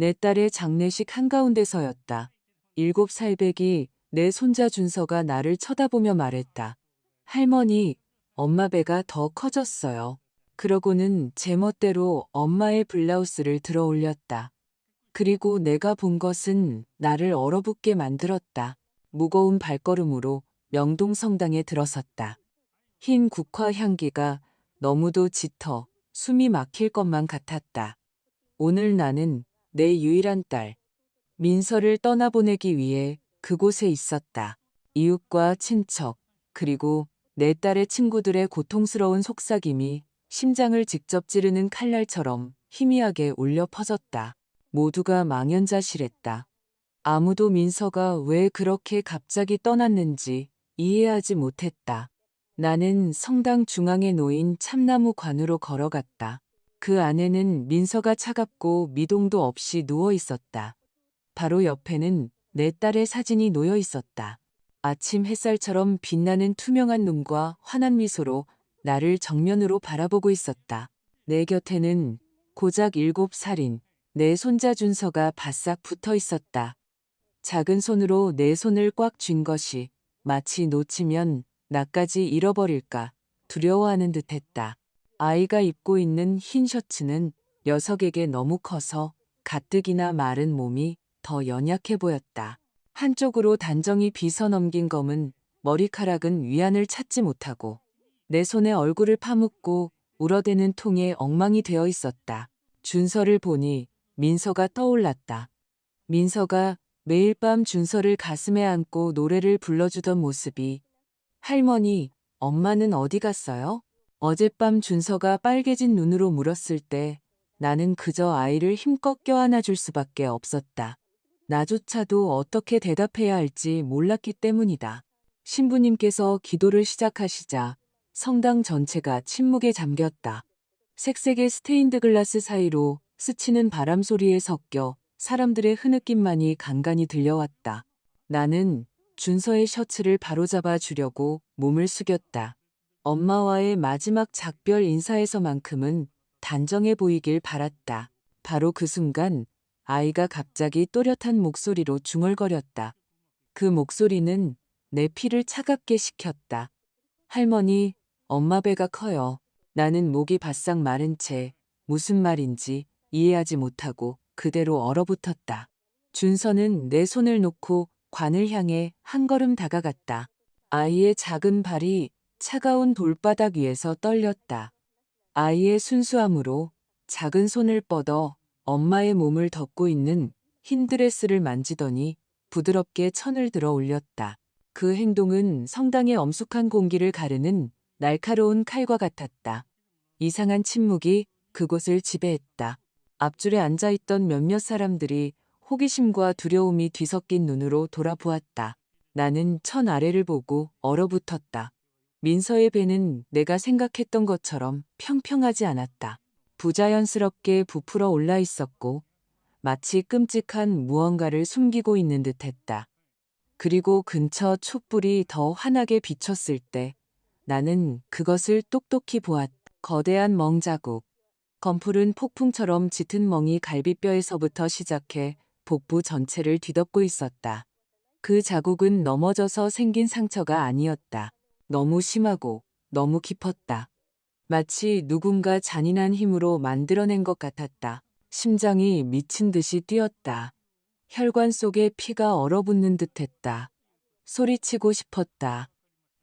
내 딸의 장례식 한가운데서였다. 7살 배기 내 손자 준서가 나를 쳐다보며 말했다. 할머니, 엄마 배가 더 커졌어요. 그러고는 제멋대로 엄마의 블라우스를 들어 올렸다. 그리고 내가 본 것은 나를 얼어붙게 만들었다. 무거운 발걸음으로 명동 성당에 들어섰다. 흰 국화 향기가 너무도 짙어 숨이 막힐 것만 같았다. 오늘 나는 내 유일한 딸, 민서를 떠나보내기 위해 그곳에 있었다. 이웃과 친척, 그리고 내 딸의 친구들의 고통스러운 속삭임이 심장을 직접 찌르는 칼날처럼 희미하게 울려 퍼졌다. 모두가 망연자실했다. 아무도 민서가 왜 그렇게 갑자기 떠났는지 이해하지 못했다. 나는 성당 중앙에 놓인 참나무 관으로 걸어갔다. 그 안에는 민서가 차갑고 미동도 없이 누워 있었다. 바로 옆에는 내 딸의 사진이 놓여 있었다. 아침 햇살처럼 빛나는 투명한 눈과 환한 미소로 나를 정면으로 바라보고 있었다. 내 곁에는 고작 7살인 내 손자 준서가 바싹 붙어 있었다. 작은 손으로 내 손을 꽉 쥔 것이 마치 놓치면 나까지 잃어버릴까 두려워하는 듯했다. 아이가 입고 있는 흰 셔츠는 녀석에게 너무 커서 가뜩이나 마른 몸이 더 연약해 보였다. 한쪽으로 단정히 빗어넘긴 검은 머리카락은 위안을 찾지 못하고 내 손에 얼굴을 파묻고 울어대는 통에 엉망이 되어 있었다. 준서를 보니 민서가 떠올랐다. 민서가 매일 밤 준서를 가슴에 안고 노래를 불러주던 모습이. 할머니, 엄마는 어디 갔어요? 어젯밤 준서가 빨개진 눈으로 물었을 때 나는 그저 아이를 힘껏 껴안아줄 수밖에 없었다. 나조차도 어떻게 대답해야 할지 몰랐기 때문이다. 신부님께서 기도를 시작하시자 성당 전체가 침묵에 잠겼다. 색색의 스테인드 글라스 사이로 스치는 바람 소리에 섞여 사람들의 흐느낌만이 간간히 들려왔다. 나는 준서의 셔츠를 바로잡아 주려고 몸을 숙였다. 엄마와의 마지막 작별 인사에서만큼은 단정해 보이길 바랐다. 바로 그 순간 아이가 갑자기 또렷한 목소리로 중얼거렸다. 그 목소리는 내 피를 차갑게 식혔다. 할머니, 엄마 배가 커요. 나는 목이 바싹 마른 채 무슨 말인지 이해하지 못하고 그대로 얼어붙었다. 준서는 내 손을 놓고 관을 향해 한 걸음 다가갔다. 아이의 작은 발이 차가운 돌바닥 위에서 떨렸다. 아이의 순수함으로 작은 손을 뻗어 엄마의 몸을 덮고 있는 흰 드레스를 만지더니 부드럽게 천을 들어 올렸다. 그 행동은 성당의 엄숙한 공기를 가르는 날카로운 칼과 같았다. 이상한 침묵이 그곳을 지배했다. 앞줄에 앉아있던 몇몇 사람들이 호기심과 두려움이 뒤섞인 눈으로 돌아보았다. 나는 천 아래를 보고 얼어붙었다. 민서의 배는 내가 생각했던 것처럼 평평하지 않았다. 부자연스럽게 부풀어 올라 있었고 마치 끔찍한 무언가를 숨기고 있는 듯했다. 그리고 근처 촛불이 더 환하게 비쳤을 때 나는 그것을 똑똑히 보았다. 거대한 멍자국. 검푸른 폭풍처럼 짙은 멍이 갈비뼈에서부터 시작해 복부 전체를 뒤덮고 있었다. 그 자국은 넘어져서 생긴 상처가 아니었다. 너무 심하고 너무 깊었다. 마치 누군가 잔인한 힘으로 만들어낸 것 같았다. 심장이 미친 듯이 뛰었다. 혈관 속에 피가 얼어붙는 듯했다. 소리치고 싶었다.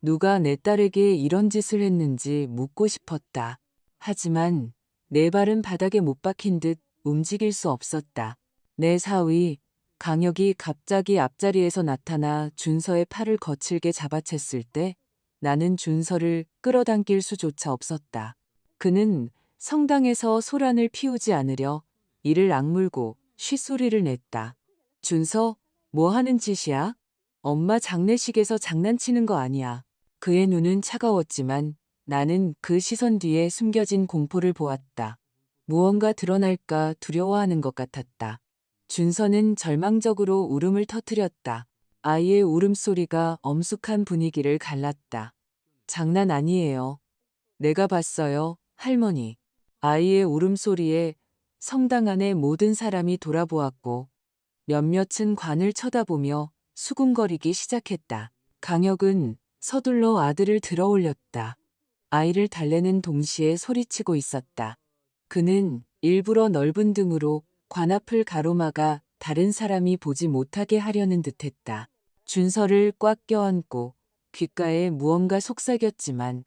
누가 내 딸에게 이런 짓을 했는지 묻고 싶었다. 하지만 내 발은 바닥에 못 박힌 듯 움직일 수 없었다. 내 사위, 강혁이 갑자기 앞자리에서 나타나 준서의 팔을 거칠게 잡아챘을 때 나는 준서를 끌어당길 수조차 없었다. 그는 성당에서 소란을 피우지 않으려 이를 악물고 쉿소리를 냈다. 준서, 뭐 하는 짓이야? 엄마 장례식에서 장난치는 거 아니야. 그의 눈은 차가웠지만 나는 그 시선 뒤에 숨겨진 공포를 보았다. 무언가 드러날까 두려워하는 것 같았다. 준서는 절망적으로 울음을 터뜨렸다. 아이의 울음소리가 엄숙한 분위기를 갈랐다. 장난 아니에요. 내가 봤어요, 할머니. 아이의 울음소리에 성당 안의 모든 사람이 돌아보았고 몇몇은 관을 쳐다보며 수군거리기 시작했다. 강혁은 서둘러 아들을 들어올렸다. 아이를 달래는 동시에 소리치고 있었다. 그는 일부러 넓은 등으로 관 앞을 가로막아 다른 사람이 보지 못하게 하려는 듯했다. 준서를 꽉 껴안고 귓가에 무언가 속삭였지만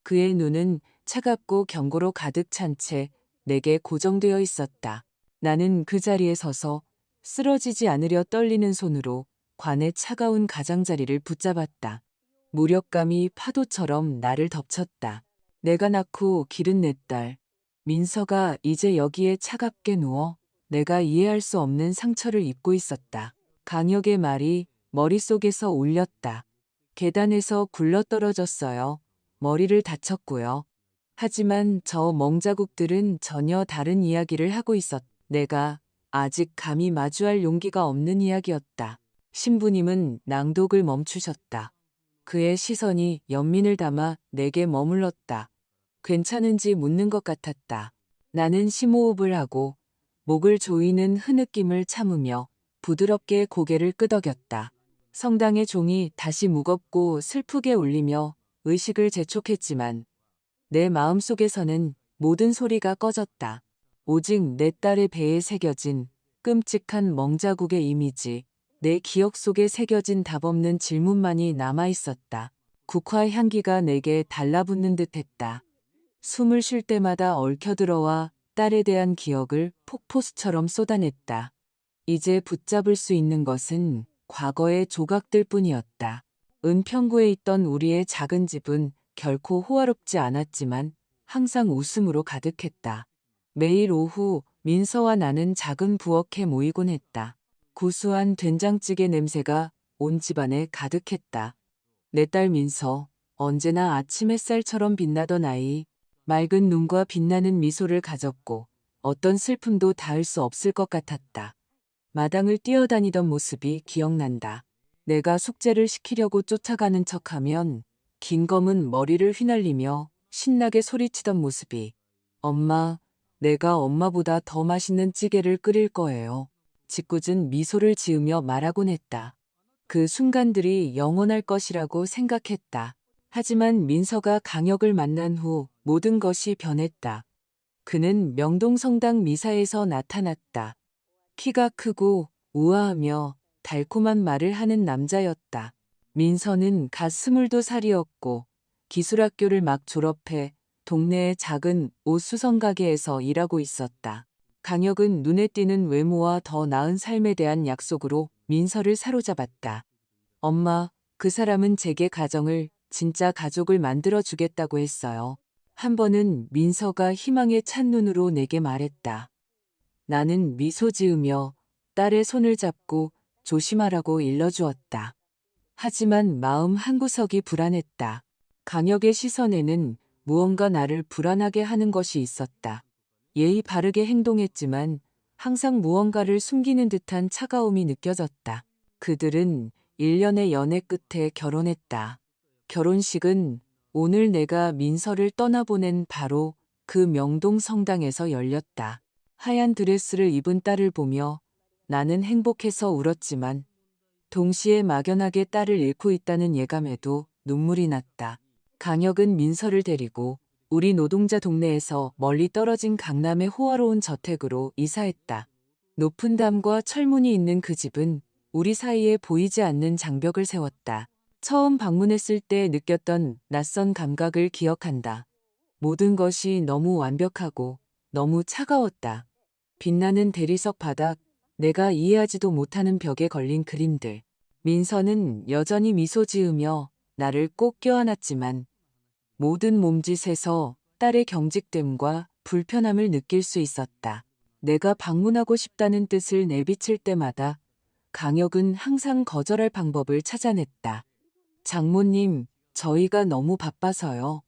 그의 눈은 차갑고 경고로 가득 찬 채 내게 고정되어 있었다. 나는 그 자리에 서서 쓰러지지 않으려 떨리는 손으로 관의 차가운 가장자리를 붙잡았다. 무력감이 파도처럼 나를 덮쳤다. 내가 낳고 기른 내 딸, 민서가 이제 여기에 차갑게 누워 내가 이해할 수 없는 상처를 입고 있었다. 강혁의 말이 머릿속에서 울렸다. 계단에서 굴러떨어졌어요. 머리를 다쳤고요. 하지만 저 멍자국들은 전혀 다른 이야기를 하고 내가 아직 감히 마주할 용기가 없는 이야기였다. 신부님은 낭독을 멈추셨다. 그의 시선이 연민을 담아 내게 머물렀다. 괜찮은지 묻는 것 같았다. 나는 심호흡을 하고 목을 조이는 흐느낌을 참으며 부드럽게 고개를 끄덕였다. 성당의 종이 다시 무겁고 슬프게 울리며 의식을 재촉했지만 내 마음속에서는 모든 소리가 꺼졌다. 오직 내 딸의 배에 새겨진 끔찍한 멍자국의 이미지, 내 기억 속에 새겨진 답없는 질문만이 남아있었다. 국화 향기가 내게 달라붙는 듯했다. 숨을 쉴 때마다 얽혀들어와 딸에 대한 기억을 폭포수처럼 쏟아냈다. 이제 붙잡을 수 있는 것은 과거의 조각들 뿐이었다. 은평구에 있던 우리의 작은 집은 결코 호화롭지 않았지만 항상 웃음으로 가득했다. 매일 오후 민서와 나는 작은 부엌에 모이곤 했다. 구수한 된장찌개 냄새가 온 집안에 가득했다. 내 딸 민서, 언제나 아침 햇살처럼 빛나던 아이, 맑은 눈과 빛나는 미소를 가졌고 어떤 슬픔도 닿을 수 없을 것 같았다. 마당을 뛰어다니던 모습이 기억난다. 내가 숙제를 시키려고 쫓아가는 척하면 김검은 머리를 휘날리며 신나게 소리치던 모습이 엄마, 내가 엄마보다 더 맛있는 찌개를 끓일 거예요. 짓궂은 미소를 지으며 말하곤 했다. 그 순간들이 영원할 것이라고 생각했다. 하지만 민서가 강혁을 만난 후 모든 것이 변했다. 그는 명동성당 미사에서 나타났다. 키가 크고 우아하며 달콤한 말을 하는 남자였다. 민서는 갓 22살이었고 기술학교를 막 졸업해 동네의 작은 옷 수성 가게에서 일하고 있었다. 강혁은 눈에 띄는 외모와 더 나은 삶에 대한 약속으로 민서를 사로잡았다. 엄마, 그 사람은 제게 가정을, 진짜 가족을 만들어 주겠다고 했어요. 한 번은 민서가 희망에 찬 눈으로 내게 말했다. 나는 미소 지으며 딸의 손을 잡고 조심하라고 일러주었다. 하지만 마음 한구석이 불안했다. 강혁의 시선에는 무언가 나를 불안하게 하는 것이 있었다. 예의 바르게 행동했지만 항상 무언가를 숨기는 듯한 차가움이 느껴졌다. 그들은 1년의 연애 끝에 결혼했다. 결혼식은 오늘 내가 민서를 떠나보낸 바로 그 명동 성당에서 열렸다. 하얀 드레스를 입은 딸을 보며 나는 행복해서 울었지만 동시에 막연하게 딸을 잃고 있다는 예감에도 눈물이 났다. 강혁은 민서를 데리고 우리 노동자 동네에서 멀리 떨어진 강남의 호화로운 저택으로 이사했다. 높은 담과 철문이 있는 그 집은 우리 사이에 보이지 않는 장벽을 세웠다. 처음 방문했을 때 느꼈던 낯선 감각을 기억한다. 모든 것이 너무 완벽하고 너무 차가웠다. 빛나는 대리석 바닥, 내가 이해하지도 못하는 벽에 걸린 그림들. 민서는 여전히 미소 지으며 나를 꼭 껴안았지만 모든 몸짓에서 딸의 경직됨과 불편함을 느낄 수 있었다. 내가 방문하고 싶다는 뜻을 내비칠 때마다 강혁은 항상 거절할 방법을 찾아냈다. 장모님, 저희가 너무 바빠서요.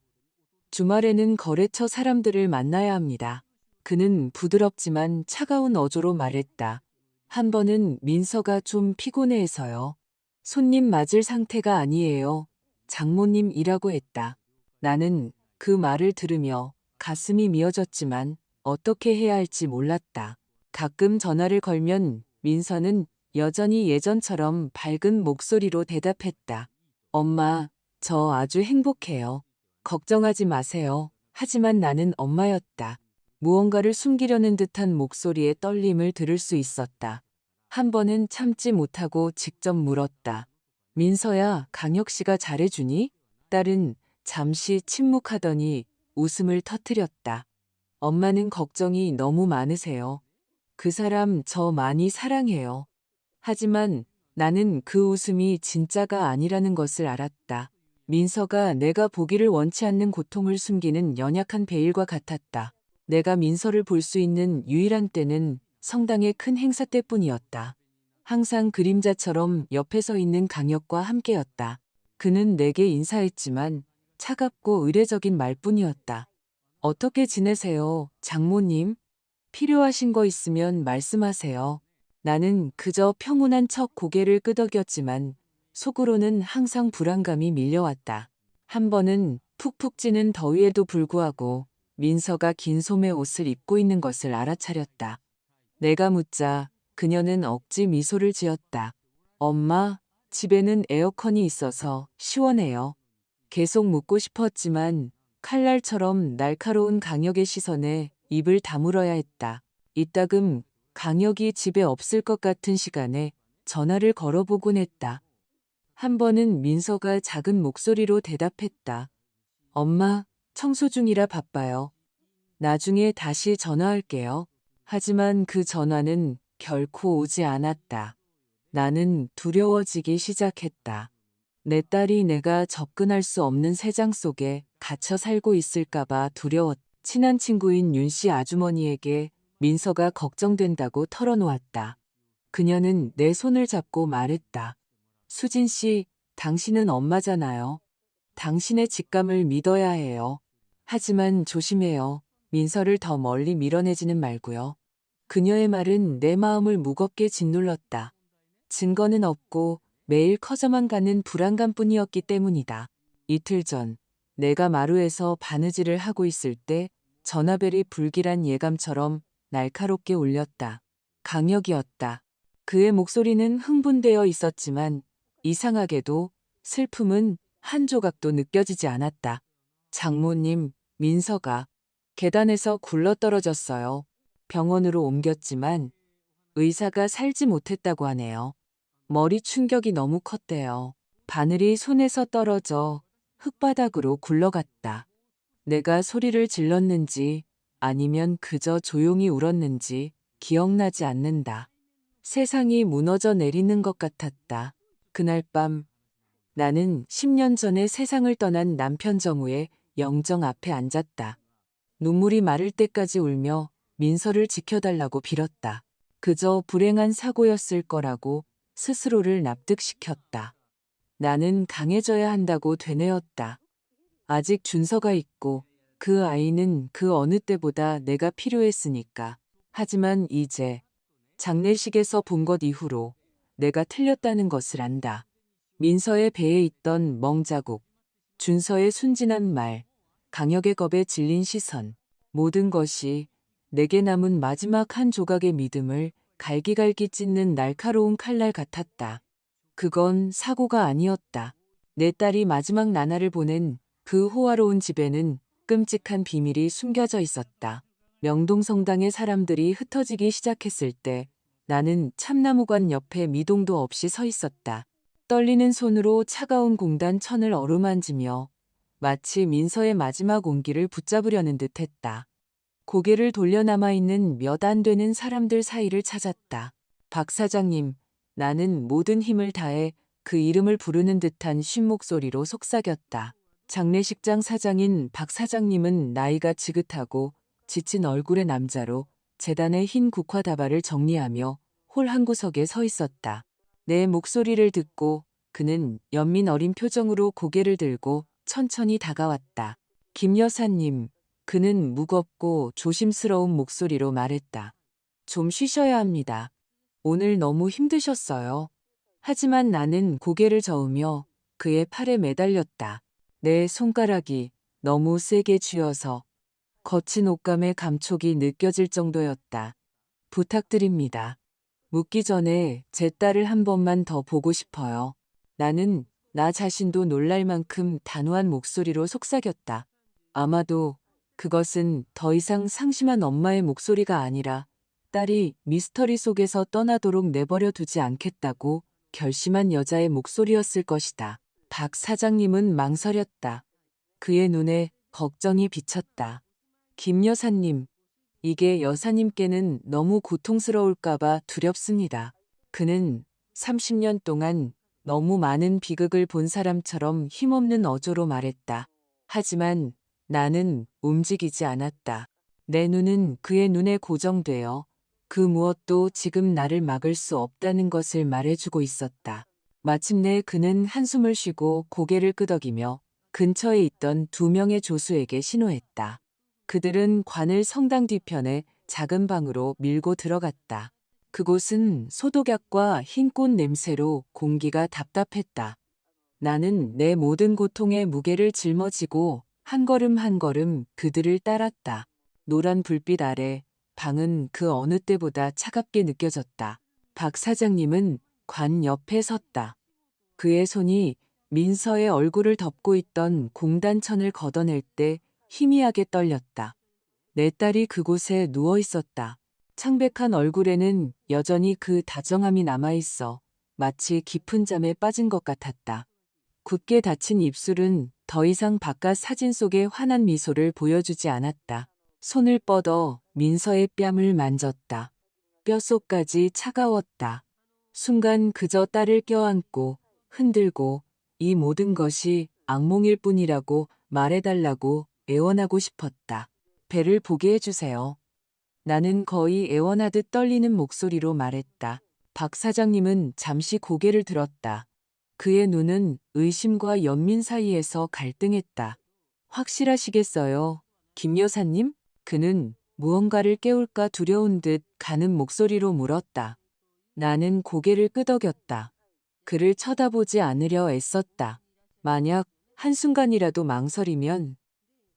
주말에는 거래처 사람들을 만나야 합니다. 그는 부드럽지만 차가운 어조로 말했다. 한 번은 민서가 좀 피곤해해서요. 손님 맞을 상태가 아니에요. 장모님이라고 했다. 나는 그 말을 들으며 가슴이 미어졌지만 어떻게 해야 할지 몰랐다. 가끔 전화를 걸면 민서는 여전히 예전처럼 밝은 목소리로 대답했다. 엄마, 저 아주 행복해요. 걱정하지 마세요. 하지만 나는 엄마였다. 무언가를 숨기려는 듯한 목소리의 떨림을 들을 수 있었다. 한 번은 참지 못하고 직접 물었다. 민서야, 강혁 씨가 잘해주니? 딸은 잠시 침묵하더니 웃음을 터뜨렸다. 엄마는 걱정이 너무 많으세요. 그 사람 저 많이 사랑해요. 하지만 나는 그 웃음이 진짜가 아니라는 것을 알았다. 민서가 내가 보기를 원치 않는 고통을 숨기는 연약한 베일과 같았다. 내가 민서를 볼 수 있는 유일한 때는 성당의 큰 행사 때뿐이었다. 항상 그림자처럼 옆에 서 있는 강혁과 함께였다. 그는 내게 인사했지만 차갑고 의례적인 말뿐이었다. 어떻게 지내세요, 장모님? 필요하신 거 있으면 말씀하세요. 나는 그저 평온한 척 고개를 끄덕였지만 속으로는 항상 불안감이 밀려왔다. 한 번은 푹푹 찌는 더위에도 불구하고 민서가 긴 소매 옷을 입고 있는 것을 알아차렸다. 내가 묻자 그녀는 억지 미소를 지었다. 엄마, 집에는 에어컨이 있어서 시원해요. 계속 묻고 싶었지만 칼날처럼 날카로운 강혁의 시선에 입을 다물어야 했다. 이따금 강혁이 집에 없을 것 같은 시간에 전화를 걸어보곤 했다. 한 번은 민서가 작은 목소리로 대답했다. 엄마, 청소 중이라 바빠요. 나중에 다시 전화할게요. 하지만 그 전화는 결코 오지 않았다. 나는 두려워지기 시작했다. 내 딸이 내가 접근할 수 없는 세상 속에 갇혀 살고 있을까봐 두려웠다. 친한 친구인 윤 씨 아주머니에게 민서가 걱정된다고 털어놓았다. 그녀는 내 손을 잡고 말했다. 수진 씨, 당신은 엄마잖아요. 당신의 직감을 믿어야 해요. 하지만 조심해요. 민서를 더 멀리 밀어내지는 말고요. 그녀의 말은 내 마음을 무겁게 짓눌렀다. 증거는 없고 매일 커져만 가는 불안감뿐이었기 때문이다. 이틀 전 내가 마루에서 바느질을 하고 있을 때 전화벨이 불길한 예감처럼 날카롭게 울렸다. 강혁이었다. 그의 목소리는 흥분되어 있었지만 이상하게도 슬픔은 한 조각도 느껴지지 않았다. 장모님, 민서가 계단에서 굴러떨어졌어요. 병원으로 옮겼지만 의사가 살지 못했다고 하네요. 머리 충격이 너무 컸대요. 바늘이 손에서 떨어져 흙바닥으로 굴러갔다. 내가 소리를 질렀는지 아니면 그저 조용히 울었는지 기억나지 않는다. 세상이 무너져 내리는 것 같았다. 그날 밤 나는 10년 전에 세상을 떠난 남편 정우의 영정 앞에 앉았다. 눈물이 마를 때까지 울며 민서를 지켜달라고 빌었다. 그저 불행한 사고였을 거라고 스스로를 납득시켰다. 나는 강해져야 한다고 되뇌었다. 아직 준서가 있고 그 아이는 그 어느 때보다 내가 필요했으니까. 하지만 이제 장례식에서 본 것 이후로 내가 틀렸다는 것을 안다. 민서의 배에 있던 멍자국, 준서의 순진한 말, 강혁의 겁에 질린 시선, 모든 것이 내게 남은 마지막 한 조각의 믿음을 갈기갈기 찢는 날카로운 칼날 같았다. 그건 사고가 아니었다. 내 딸이 마지막 나날을 보낸 그 호화로운 집에는 끔찍한 비밀이 숨겨져 있었다. 명동성당의 사람들이 흩어지기 시작했을 때 나는 참나무관 옆에 미동도 없이 서 있었다. 떨리는 손으로 차가운 공단 천을 어루만지며 마치 민서의 마지막 온기를 붙잡으려는 듯 했다. 고개를 돌려 남아있는 몇 안 되는 사람들 사이를 찾았다. 박 사장님, 나는 모든 힘을 다해 그 이름을 부르는 듯한 쉰 목소리로 속삭였다. 장례식장 사장인 박 사장님은 나이가 지긋하고 지친 얼굴의 남자로 재단의 흰 국화 다발을 정리하며 홀 한 구석에 서 있었다. 내 목소리를 듣고 그는 연민 어린 표정으로 고개를 들고 천천히 다가왔다. 김 여사님, 그는 무겁고 조심스러운 목소리로 말했다. 좀 쉬셔야 합니다. 오늘 너무 힘드셨어요. 하지만 나는 고개를 저으며 그의 팔에 매달렸다. 내 손가락이 너무 세게 쥐어서 거친 옷감의 감촉이 느껴질 정도였다. 부탁드립니다. 묻기 전에 제 딸을 한 번만 더 보고 싶어요. 나는 나 자신도 놀랄 만큼 단호한 목소리로 속삭였다. 아마도 그것은 더 이상 상심한 엄마의 목소리가 아니라 딸이 미스터리 속에서 떠나도록 내버려 두지 않겠다고 결심한 여자의 목소리였을 것이다. 박 사장님은 망설였다. 그의 눈에 걱정이 비쳤다. 김 여사님, 이게 여사님께는 너무 고통스러울까봐 두렵습니다. 그는 30년 동안 너무 많은 비극을 본 사람처럼 힘없는 어조로 말했다. 하지만 나는 움직이지 않았다. 내 눈은 그의 눈에 고정되어 그 무엇도 지금 나를 막을 수 없다는 것을 말해주고 있었다. 마침내 그는 한숨을 쉬고 고개를 끄덕이며 근처에 있던 2명의 조수에게 신호했다. 그들은 관을 성당 뒤편에 작은 방으로 밀고 들어갔다. 그곳은 소독약과 흰 꽃 냄새로 공기가 답답했다. 나는 내 모든 고통의 무게를 짊어지고 한 걸음 한 걸음 그들을 따랐다. 노란 불빛 아래 방은 그 어느 때보다 차갑게 느껴졌다. 박 사장님은 관 옆에 섰다. 그의 손이 민서의 얼굴을 덮고 있던 공단천을 걷어낼 때 희미하게 떨렸다. 내 딸이 그곳에 누워 있었다. 창백한 얼굴에는 여전히 그 다정함이 남아있어 마치 깊은 잠에 빠진 것 같았다. 굳게 닫힌 입술은 더 이상 바깥 사진 속의 환한 미소를 보여주지 않았다. 손을 뻗어 민서의 뺨을 만졌다. 뼛속까지 차가웠다. 순간 그저 딸을 껴안고 흔들고 이 모든 것이 악몽일 뿐이라고 말해달라고 애원하고 싶었다. 배를 보게 해주세요. 나는 거의 애원하듯 떨리는 목소리로 말했다. 박 사장님은 잠시 고개를 들었다. 그의 눈은 의심과 연민 사이에서 갈등했다. 확실하시겠어요, 김 여사님? 그는 무언가를 깨울까 두려운 듯 가는 목소리로 물었다. 나는 고개를 끄덕였다. 그를 쳐다보지 않으려 애썼다. 만약 한순간이라도 망설이면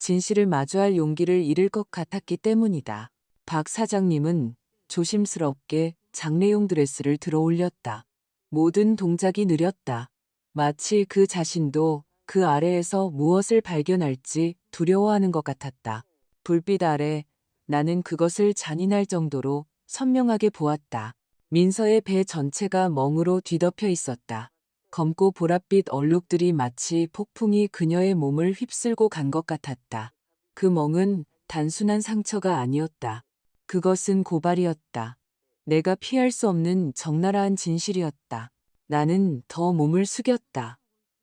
진실을 마주할 용기를 잃을 것 같았기 때문이다. 박 사장님은 조심스럽게 장례용 드레스를 들어 올렸다. 모든 동작이 느렸다. 마치 그 자신도 그 아래에서 무엇을 발견할지 두려워하는 것 같았다. 불빛 아래 나는 그것을 잔인할 정도로 선명하게 보았다. 민서의 배 전체가 멍으로 뒤덮여 있었다. 검고 보랏빛 얼룩들이 마치 폭풍이 그녀의 몸을 휩쓸고 간 것 같았다. 그 멍은 단순한 상처가 아니었다. 그것은 고발이었다. 내가 피할 수 없는 적나라한 진실이었다. 나는 더 몸을 숙였다.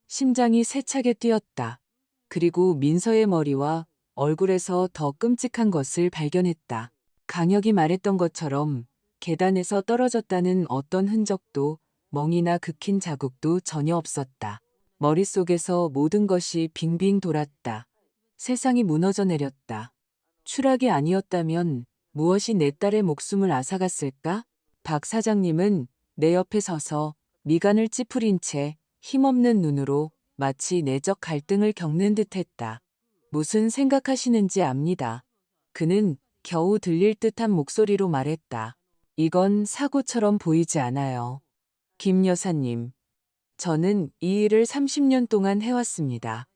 심장이 세차게 뛰었다. 그리고 민서의 머리와 얼굴에서 더 끔찍한 것을 발견했다. 강혁이 말했던 것처럼 계단에서 떨어졌다는 어떤 흔적도 멍이나 긁힌 자국도 전혀 없었다. 머릿속에서 모든 것이 빙빙 돌았다. 세상이 무너져 내렸다. 추락이 아니었다면 무엇이 내 딸의 목숨을 앗아갔을까? 박 사장님은 내 옆에 서서 미간을 찌푸린 채 힘없는 눈으로 마치 내적 갈등을 겪는 듯했다. 무슨 생각하시는지 압니다. 그는 겨우 들릴 듯한 목소리로 말했다. 이건 사고처럼 보이지 않아요. 김 여사님, 저는 이 일을 30년 동안 해왔습니다.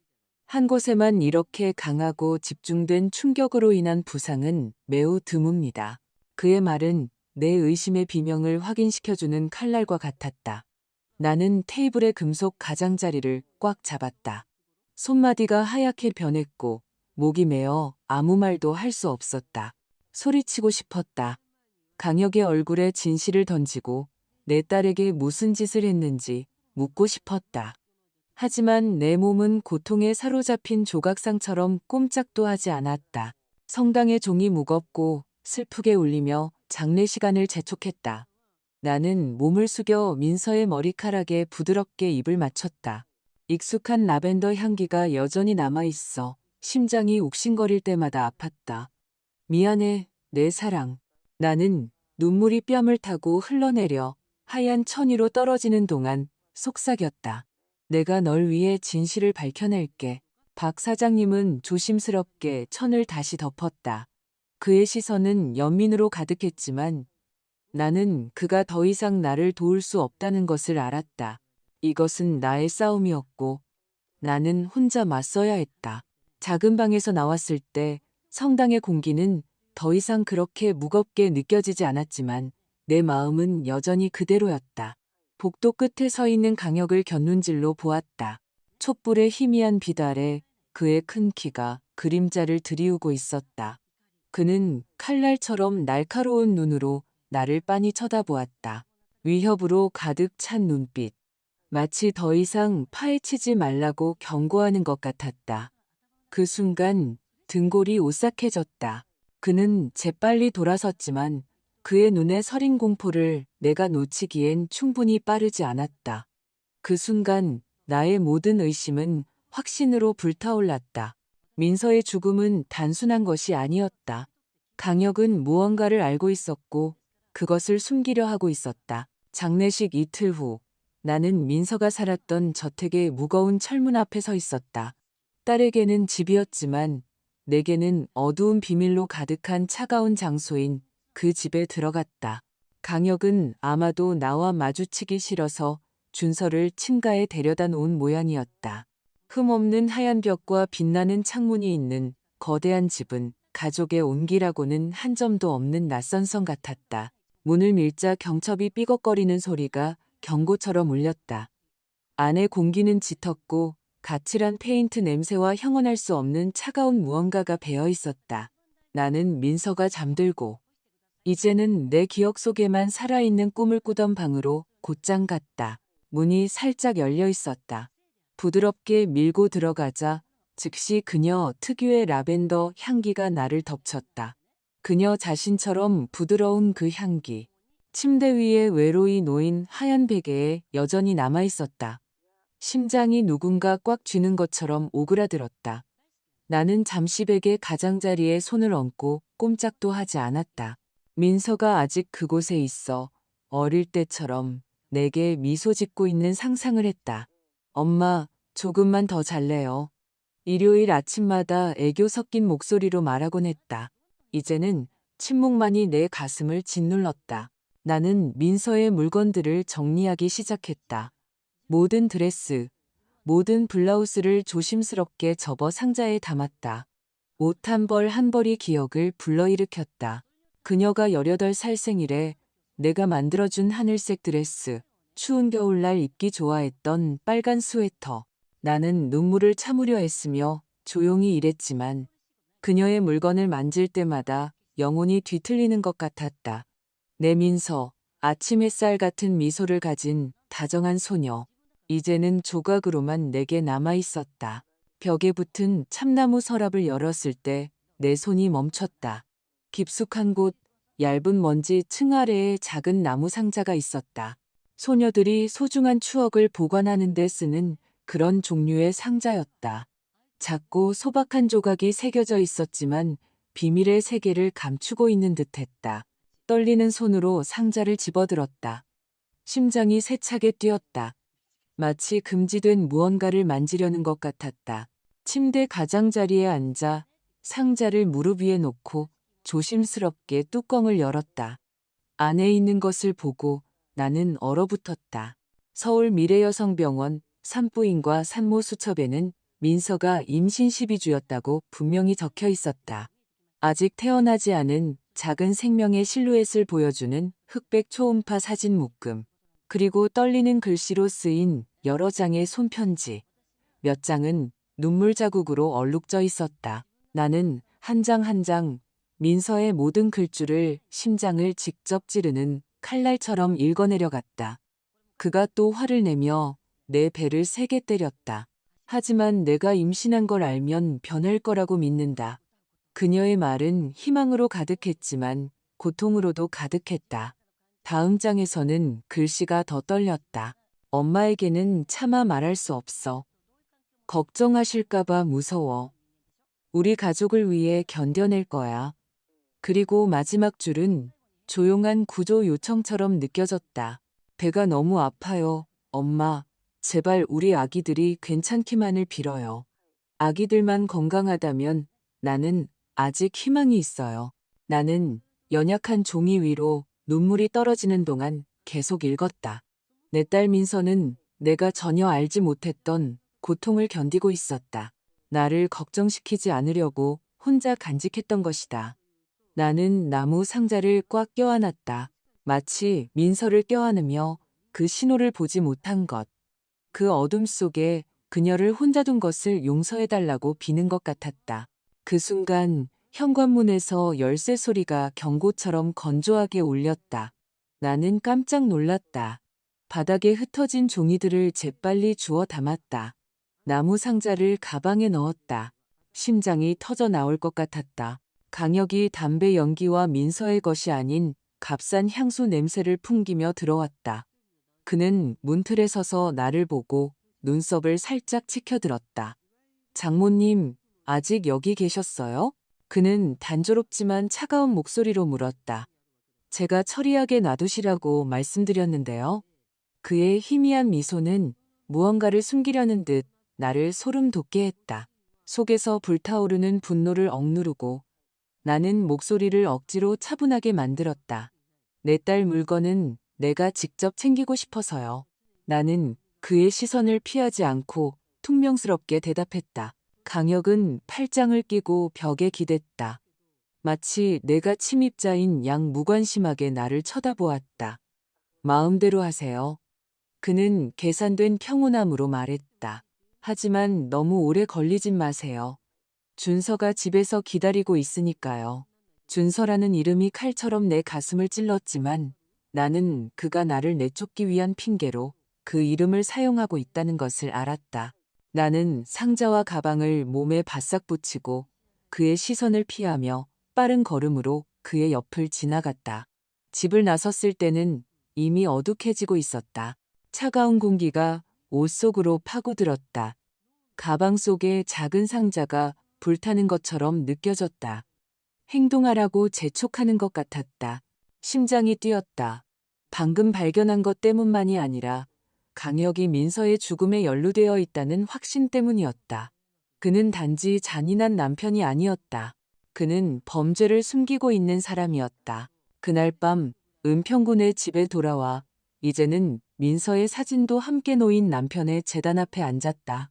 한 곳에만 이렇게 강하고 집중된 충격으로 인한 부상은 매우 드뭅니다. 그의 말은 내 의심의 비명을 확인시켜주는 칼날과 같았다. 나는 테이블의 금속 가장자리를 꽉 잡았다. 손마디가 하얗게 변했고 목이 메어 아무 말도 할 수 없었다. 소리치고 싶었다. 강혁의 얼굴에 진실을 던지고 내 딸에게 무슨 짓을 했는지 묻고 싶었다. 하지만 내 몸은 고통에 사로잡힌 조각상처럼 꼼짝도 하지 않았다. 성당의 종이 무겁고 슬프게 울리며 장례시간을 재촉했다. 나는 몸을 숙여 민서의 머리카락에 부드럽게 입을 맞췄다. 익숙한 라벤더 향기가 여전히 남아있어 심장이 욱신거릴 때마다 아팠다. 미안해, 내 사랑. 나는 눈물이 뺨을 타고 흘러내려 하얀 천위로 떨어지는 동안 속삭였다. 내가 널 위해 진실을 밝혀낼게. 박 사장님은 조심스럽게 천을 다시 덮었다. 그의 시선은 연민으로 가득했지만 나는 그가 더 이상 나를 도울 수 없다는 것을 알았다. 이것은 나의 싸움이었고 나는 혼자 맞서야 했다. 작은 방에서 나왔을 때 성당의 공기는 더 이상 그렇게 무겁게 느껴지지 않았지만 내 마음은 여전히 그대로였다. 복도 끝에 서 있는 강혁을 곁눈질로 보았다. 촛불의 희미한 빛 아래 그의 큰 키가 그림자를 드리우고 있었다. 그는 칼날처럼 날카로운 눈으로 나를 빤히 쳐다보았다. 위협으로 가득 찬 눈빛. 마치 더 이상 파헤치지 말라고 경고하는 것 같았다. 그 순간 등골이 오싹해졌다. 그는 재빨리 돌아섰지만 그의 눈에 서린 공포를 내가 놓치기엔 충분히 빠르지 않았다. 그 순간 나의 모든 의심은 확신으로 불타올랐다. 민서의 죽음은 단순한 것이 아니었다. 강혁은 무언가를 알고 있었고 그것을 숨기려 하고 있었다. 장례식 이틀 후 나는 민서가 살았던 저택의 무거운 철문 앞에 서 있었다. 딸에게는 집이었지만 내게는 어두운 비밀로 가득한 차가운 장소인 그 집에 들어갔다. 강혁은 아마도 나와 마주치기 싫어서 준서를 친가에 데려다 놓은 모양이었다. 흠없는 하얀 벽과 빛나는 창문이 있는 거대한 집은 가족의 온기라고는 한 점도 없는 낯선 성 같았다. 문을 밀자 경첩이 삐걱거리는 소리가 경고처럼 울렸다. 안의 공기는 짙었고 가칠한 페인트 냄새와 형언할 수 없는 차가운 무언가가 배어 있었다. 나는 민서가 잠들고 이제는 내 기억 속에만 살아있는 꿈을 꾸던 방으로 곧장 갔다. 문이 살짝 열려 있었다. 부드럽게 밀고 들어가자 즉시 그녀 특유의 라벤더 향기가 나를 덮쳤다. 그녀 자신처럼 부드러운 그 향기. 침대 위에 외로이 놓인 하얀 베개에 여전히 남아 있었다. 심장이 누군가 꽉 쥐는 것처럼 오그라들었다. 나는 잠시 베개 가장자리에 손을 얹고 꼼짝도 하지 않았다. 민서가 아직 그곳에 있어 어릴 때처럼 내게 미소 짓고 있는 상상을 했다. 엄마, 조금만 더 잘래요. 일요일 아침마다 애교 섞인 목소리로 말하곤 했다. 이제는 침묵만이 내 가슴을 짓눌렀다. 나는 민서의 물건들을 정리하기 시작했다. 모든 드레스, 모든 블라우스를 조심스럽게 접어 상자에 담았다. 옷 한 벌 한 벌이 기억을 불러일으켰다. 그녀가 18살 생일에 내가 만들어준 하늘색 드레스, 추운 겨울날 입기 좋아했던 빨간 스웨터. 나는 눈물을 참으려 했으며 조용히 일했지만 그녀의 물건을 만질 때마다 영혼이 뒤틀리는 것 같았다. 내 민서, 아침 햇살 같은 미소를 가진 다정한 소녀. 이제는 조각으로만 내게 남아 있었다. 벽에 붙은 참나무 서랍을 열었을 때 내 손이 멈췄다. 깊숙한 곳, 얇은 먼지 층 아래에 작은 나무 상자가 있었다. 소녀들이 소중한 추억을 보관하는 데 쓰는 그런 종류의 상자였다. 작고 소박한 조각이 새겨져 있었지만 비밀의 세계를 감추고 있는 듯했다. 떨리는 손으로 상자를 집어들었다. 심장이 세차게 뛰었다. 마치 금지된 무언가를 만지려는 것 같았다. 침대 가장자리에 앉아 상자를 무릎 위에 놓고 조심스럽게 뚜껑을 열었다. 안에 있는 것을 보고 나는 얼어붙었다. 서울 미래여성병원 산부인과 산모 수첩에는 민서가 임신 12주였다고 분명히 적혀 있었다. 아직 태어나지 않은 작은 생명의 실루엣을 보여주는 흑백 초음파 사진 묶음. 그리고 떨리는 글씨로 쓰인 여러 장의 손편지. 몇 장은 눈물 자국으로 얼룩져 있었다. 나는 한 장 한 장 민서의 모든 글줄을 심장을 직접 찌르는 칼날처럼 읽어내려갔다. 그가 또 화를 내며 내 배를 세게 때렸다. 하지만 내가 임신한 걸 알면 변할 거라고 믿는다. 그녀의 말은 희망으로 가득했지만 고통으로도 가득했다. 다음 장에서는 글씨가 더 떨렸다. 엄마에게는 차마 말할 수 없어. 걱정하실까봐 무서워. 우리 가족을 위해 견뎌낼 거야. 그리고 마지막 줄은 조용한 구조 요청처럼 느껴졌다. 배가 너무 아파요. 엄마, 제발 우리 아기들이 괜찮기만을 빌어요. 아기들만 건강하다면 나는 아직 희망이 있어요. 나는 연약한 종이 위로 눈물이 떨어지는 동안 계속 읽었다. 내 딸 민서는 내가 전혀 알지 못했던 고통을 견디고 있었다. 나를 걱정시키지 않으려고 혼자 간직했던 것이다. 나는 나무 상자를 꽉 껴안았다. 마치 민서를 껴안으며 그 신호를 보지 못한 것. 그 어둠 속에 그녀를 혼자 둔 것을 용서해달라고 비는 것 같았다. 그 순간 현관문에서 열쇠 소리가 경고처럼 건조하게 울렸다. 나는 깜짝 놀랐다. 바닥에 흩어진 종이들을 재빨리 주워 담았다. 나무 상자를 가방에 넣었다. 심장이 터져 나올 것 같았다. 강혁이 담배 연기와 민서의 것이 아닌 값싼 향수 냄새를 풍기며 들어왔다. 그는 문틀에 서서 나를 보고 눈썹을 살짝 치켜들었다. 장모님, 아직 여기 계셨어요? 그는 단조롭지만 차가운 목소리로 물었다. 제가 처리하게 놔두시라고 말씀드렸는데요. 그의 희미한 미소는 무언가를 숨기려는 듯 나를 소름 돋게 했다. 속에서 불타오르는 분노를 억누르고 나는 목소리를 억지로 차분하게 만들었다. 내 딸 물건은 내가 직접 챙기고 싶어서요. 나는 그의 시선을 피하지 않고 퉁명스럽게 대답했다. 강혁은 팔짱을 끼고 벽에 기댔다. 마치 내가 침입자인 양 무관심하게 나를 쳐다보았다. 마음대로 하세요. 그는 계산된 평온함으로 말했다. 하지만 너무 오래 걸리진 마세요. 준서가 집에서 기다리고 있으니까요. 준서라는 이름이 칼처럼 내 가슴을 찔렀지만 나는 그가 나를 내쫓기 위한 핑계로 그 이름을 사용하고 있다는 것을 알았다. 나는 상자와 가방을 몸에 바싹 붙이고 그의 시선을 피하며 빠른 걸음으로 그의 옆을 지나갔다. 집을 나섰을 때는 이미 어둑해지고 있었다. 차가운 공기가 옷 속으로 파고들었다. 가방 속에 작은 상자가 불타는 것처럼 느껴졌다. 행동하라고 재촉하는 것 같았다. 심장이 뛰었다. 방금 발견한 것 때문만이 아니라 강혁이 민서의 죽음에 연루되어 있다는 확신 때문이었다. 그는 단지 잔인한 남편이 아니었다. 그는 범죄를 숨기고 있는 사람이었다. 그날 밤 은평군의 집에 돌아와 이제는 민서의 사진도 함께 놓인 남편의 제단 앞에 앉았다.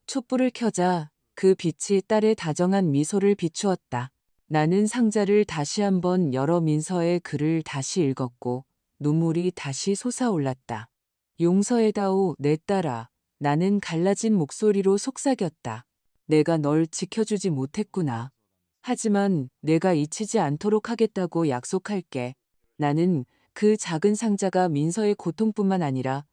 촛불을 켜자 그 빛이 딸의 다정한 미소를 비추었다. 나는 상자를 다시 한번 열어 민서의 글을 다시 읽었고 눈물이 다시 솟아올랐다. 용서해다오 내 딸아. 나는 갈라진 목소리로 속삭였다. 내가 널 지켜주지 못했구나. 하지만 내가 잊히지 않도록 하겠다고 약속할게. 나는 그 작은 상자가 민서의 고통뿐만 아니라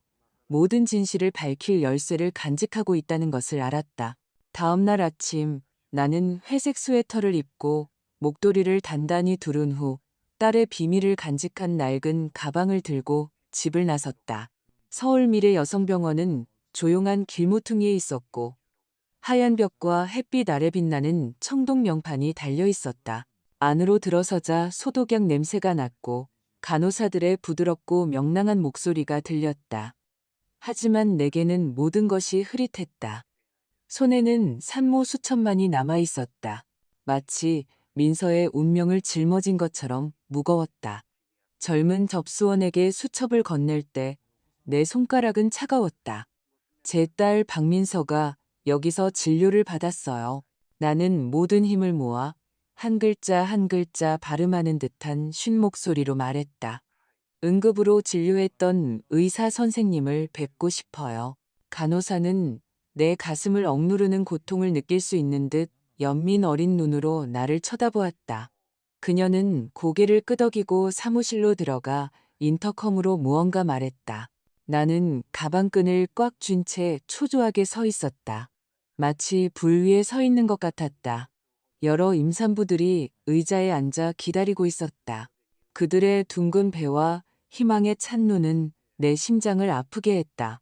모든 진실을 밝힐 열쇠를 간직하고 있다는 것을 알았다. 다음 날 아침 나는 회색 스웨터를 입고 목도리를 단단히 두른 후 딸의 비밀을 간직한 낡은 가방을 들고 집을 나섰다. 서울 미래 여성병원은 조용한 길모퉁이에 있었고 하얀 벽과 햇빛 아래 빛나는 청동 명판이 달려 있었다. 안으로 들어서자 소독약 냄새가 났고 간호사들의 부드럽고 명랑한 목소리가 들렸다. 하지만 내게는 모든 것이 흐릿했다. 손에는 산모 수천만이 남아 있었다. 마치 민서의 운명을 짊어진 것처럼 무거웠다. 젊은 접수원에게 수첩을 건넬 때 내 손가락은 차가웠다. 제 딸 박민서가 여기서 진료를 받았어요. 나는 모든 힘을 모아 한 글자 한 글자 발음하는 듯한 쉰 목소리로 말했다. 응급으로 진료했던 의사 선생님을 뵙고 싶어요. 간호사는 내 가슴을 억누르는 고통을 느낄 수 있는 듯 연민 어린 눈으로 나를 쳐다보았다. 그녀는 고개를 끄덕이고 사무실로 들어가 인터컴으로 무언가 말했다. 나는 가방끈을 꽉 쥔 채 초조하게 서 있었다. 마치 불 위에 서 있는 것 같았다. 여러 임산부들이 의자에 앉아 기다리고 있었다. 그들의 둥근 배와 희망에 찬 눈은 내 심장을 아프게 했다.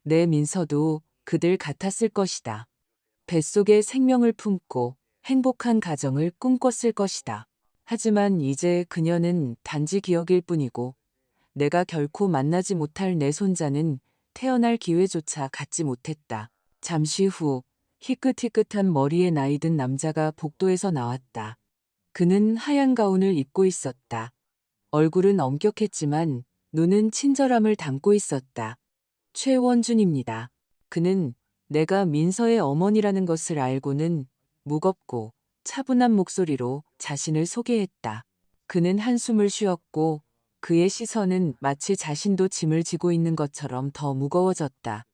내 민서도 그들 같았을 것이다. 뱃속에 생명을 품고 행복한 가정을 꿈꿨을 것이다. 하지만 이제 그녀는 단지 기억일 뿐이고 내가 결코 만나지 못할 내 손자는 태어날 기회조차 갖지 못했다. 잠시 후 희끗희끗한 머리에 나이든 남자가 복도에서 나왔다. 그는 하얀 가운을 입고 있었다. 얼굴은 엄격했지만 눈은 친절함을 담고 있었다. 최원준입니다. 그는 내가 민서의 어머니라는 것을 알고는 무겁고 차분한 목소리로 자신을 소개했다. 그는 한숨을 쉬었고 그의 시선은 마치 자신도 짐을 지고 있는 것처럼 더 무거워졌다.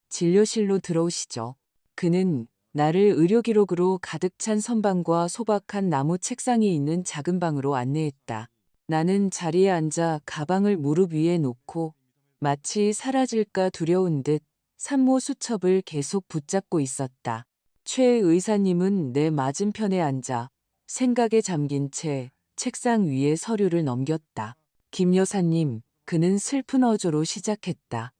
진료실로 들어오시죠. 그는 나를 의료기록으로 가득 찬 선반과 소박한 나무 책상이 있는 작은 방으로 안내했다. 나는 자리에 앉아 가방을 무릎 위에 놓고 마치 사라질까 두려운 듯 산모 수첩을 계속 붙잡고 있었다. 최 의사님은 내 맞은편에 앉아 생각에 잠긴 채 책상 위에 서류를 넘겼다. 김 여사님, 그는 슬픈 어조로 시작했다.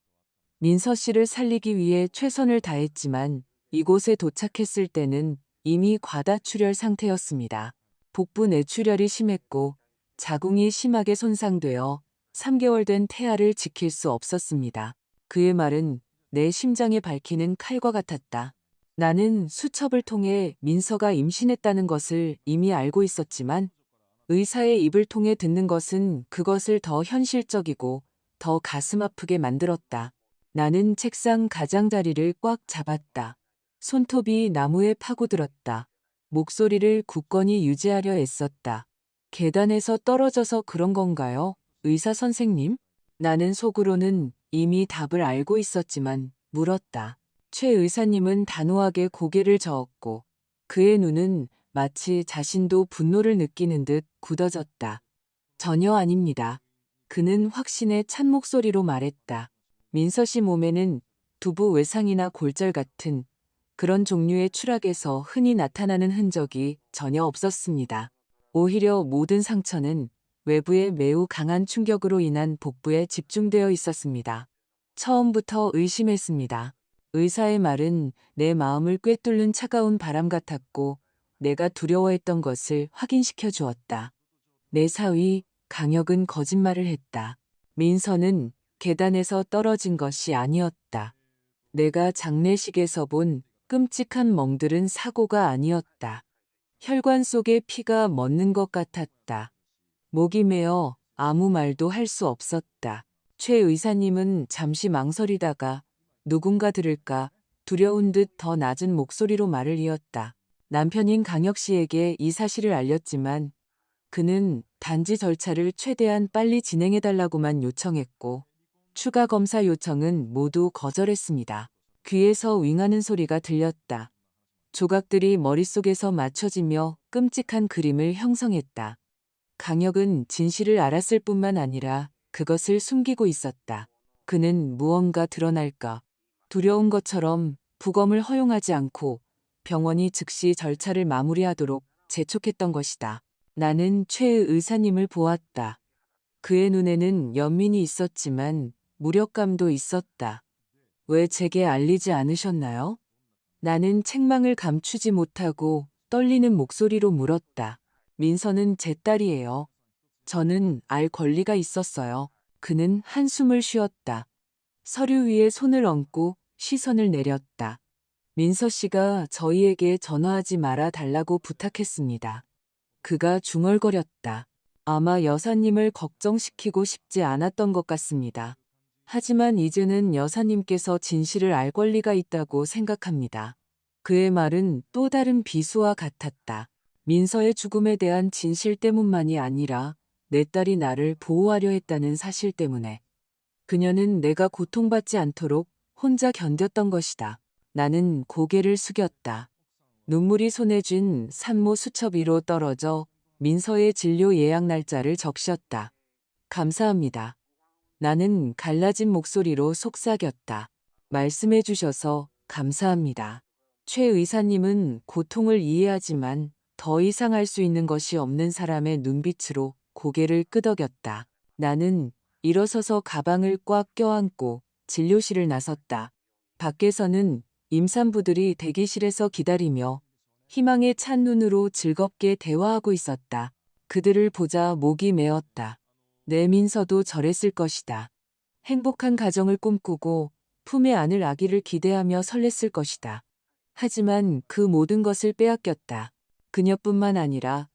민서 씨를 살리기 위해 최선을 다했지만 이곳에 도착했을 때는 이미 과다출혈 상태였습니다. 복부 내출혈이 심했고 자궁이 심하게 손상되어 3개월 된 태아를 지킬 수 없었습니다. 그의 말은 내 심장에 밝히는 칼과 같았다. 나는 수첩을 통해 민서가 임신했다는 것을 이미 알고 있었지만 의사의 입을 통해 듣는 것은 그것을 더 현실적이고 더 가슴 아프게 만들었다. 나는 책상 가장자리를 꽉 잡았다. 손톱이 나무에 파고들었다. 목소리를 굳건히 유지하려 애썼다. 계단에서 떨어져서 그런 건가요? 의사 선생님? 나는 속으로는 이미 답을 알고 있었지만 물었다. 최 의사님은 단호하게 고개를 저었고 그의 눈은 마치 자신도 분노를 느끼는 듯 굳어졌다. 전혀 아닙니다. 그는 확신에 찬 목소리로 말했다. 민서 씨 몸에는 두부 외상이나 골절 같은 그런 종류의 추락에서 흔히 나타나는 흔적이 전혀 없었습니다. 오히려 모든 상처는 외부의 매우 강한 충격으로 인한 복부에 집중되어 있었습니다. 처음부터 의심했습니다. 의사의 말은 내 마음을 꿰뚫는 차가운 바람 같았고 내가 두려워했던 것을 확인시켜 주었다. 내 사위, 강혁은 거짓말을 했다. 민서는 계단에서 떨어진 것이 아니었다. 내가 장례식에서 본 끔찍한 멍들은 사고가 아니었다. 혈관 속에 피가 멎는 것 같았다. 목이 메어 아무 말도 할 수 없었다. 최 의사님은 잠시 망설이다가 누군가 들을까 두려운 듯 더 낮은 목소리로 말을 이었다. 남편인 강혁 씨에게 이 사실을 알렸지만 그는 단지 절차를 최대한 빨리 진행해달라고만 요청했고 추가 검사 요청은 모두 거절했습니다. 귀에서 윙하는 소리가 들렸다. 조각들이 머릿속에서 맞춰지며 끔찍한 그림을 형성했다. 강혁은 진실을 알았을 뿐만 아니라 그것을 숨기고 있었다. 그는 무언가 드러날까 두려운 것처럼 부검을 허용하지 않고 병원이 즉시 절차를 마무리하도록 재촉했던 것이다. 나는 최 의사님을 보았다. 그의 눈에는 연민이 있었지만 무력감도 있었다. 왜 제게 알리지 않으셨나요? 나는 책망을 감추지 못하고 떨리는 목소리로 물었다. 민서는 제 딸이에요. 저는 알 권리가 있었어요. 그는 한숨을 쉬었다. 서류 위에 손을 얹고 시선을 내렸다. 민서 씨가 저희에게 전화하지 말아 달라고 부탁했습니다. 그가 중얼거렸다. 아마 여사님을 걱정시키고 싶지 않았던 것 같습니다. 하지만 이제는 여사님께서 진실을 알 권리가 있다고 생각합니다. 그의 말은 또 다른 비수와 같았다. 민서의 죽음에 대한 진실 때문만이 아니라 내 딸이 나를 보호하려 했다는 사실 때문에. 그녀는 내가 고통받지 않도록 혼자 견뎠던 것이다. 나는 고개를 숙였다. 눈물이 손에 쥔 산모 수첩 위로 떨어져 민서의 진료 예약 날짜를 적셨다. 감사합니다. 나는 갈라진 목소리로 속삭였다. 말씀해 주셔서 감사합니다. 최 의사님은 고통을 이해하지만 더 이상 할 수 있는 것이 없는 사람의 눈빛으로 고개를 끄덕였다. 나는 일어서서 가방을 꽉 껴안고 진료실을 나섰다. 밖에서는 임산부들이 대기실에서 기다리며 희망에 찬 눈으로 즐겁게 대화하고 있었다. 그들을 보자 목이 메었다. 내 민서도 저랬을 것이다. 행복한 가정을 꿈꾸고 품에 안을 아기를 기대하며 설렜을 것이다. 하지만 그 모든 것을 빼앗겼다. 그녀뿐만 아니라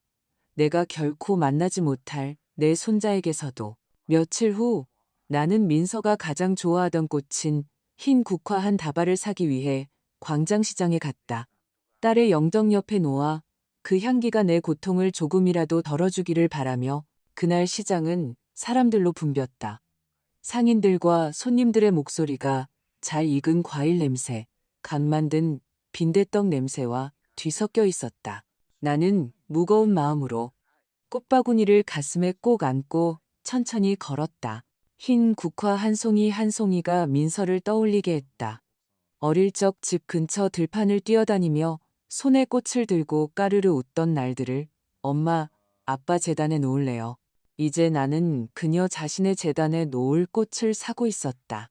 내가 결코 만나지 못할 내 손자에게서도. 며칠 후 나는 민서가 가장 좋아하던 꽃인 흰 국화 한 다발을 사기 위해 광장시장에 갔다. 딸의 영덕 옆에 놓아 그 향기가 내 고통을 조금이라도 덜어주기를 바라며 그날 시장은 사람들로 붐볐다. 상인들과 손님들의 목소리가 잘 익은 과일 냄새, 갓 만든 빈대떡 냄새와 뒤섞여 있었다. 나는 무거운 마음으로 꽃바구니를 가슴에 꼭 안고 천천히 걸었다. 흰 국화 한 송이 한 송이가 민서를 떠올리게 했다. 어릴 적 집 근처 들판을 뛰어다니며 손에 꽃을 들고 까르르 웃던 날들을. 엄마, 아빠 재단에 놓을래요. 이제 나는 그녀 자신의 재단에 놓을 꽃을 사고 있었다.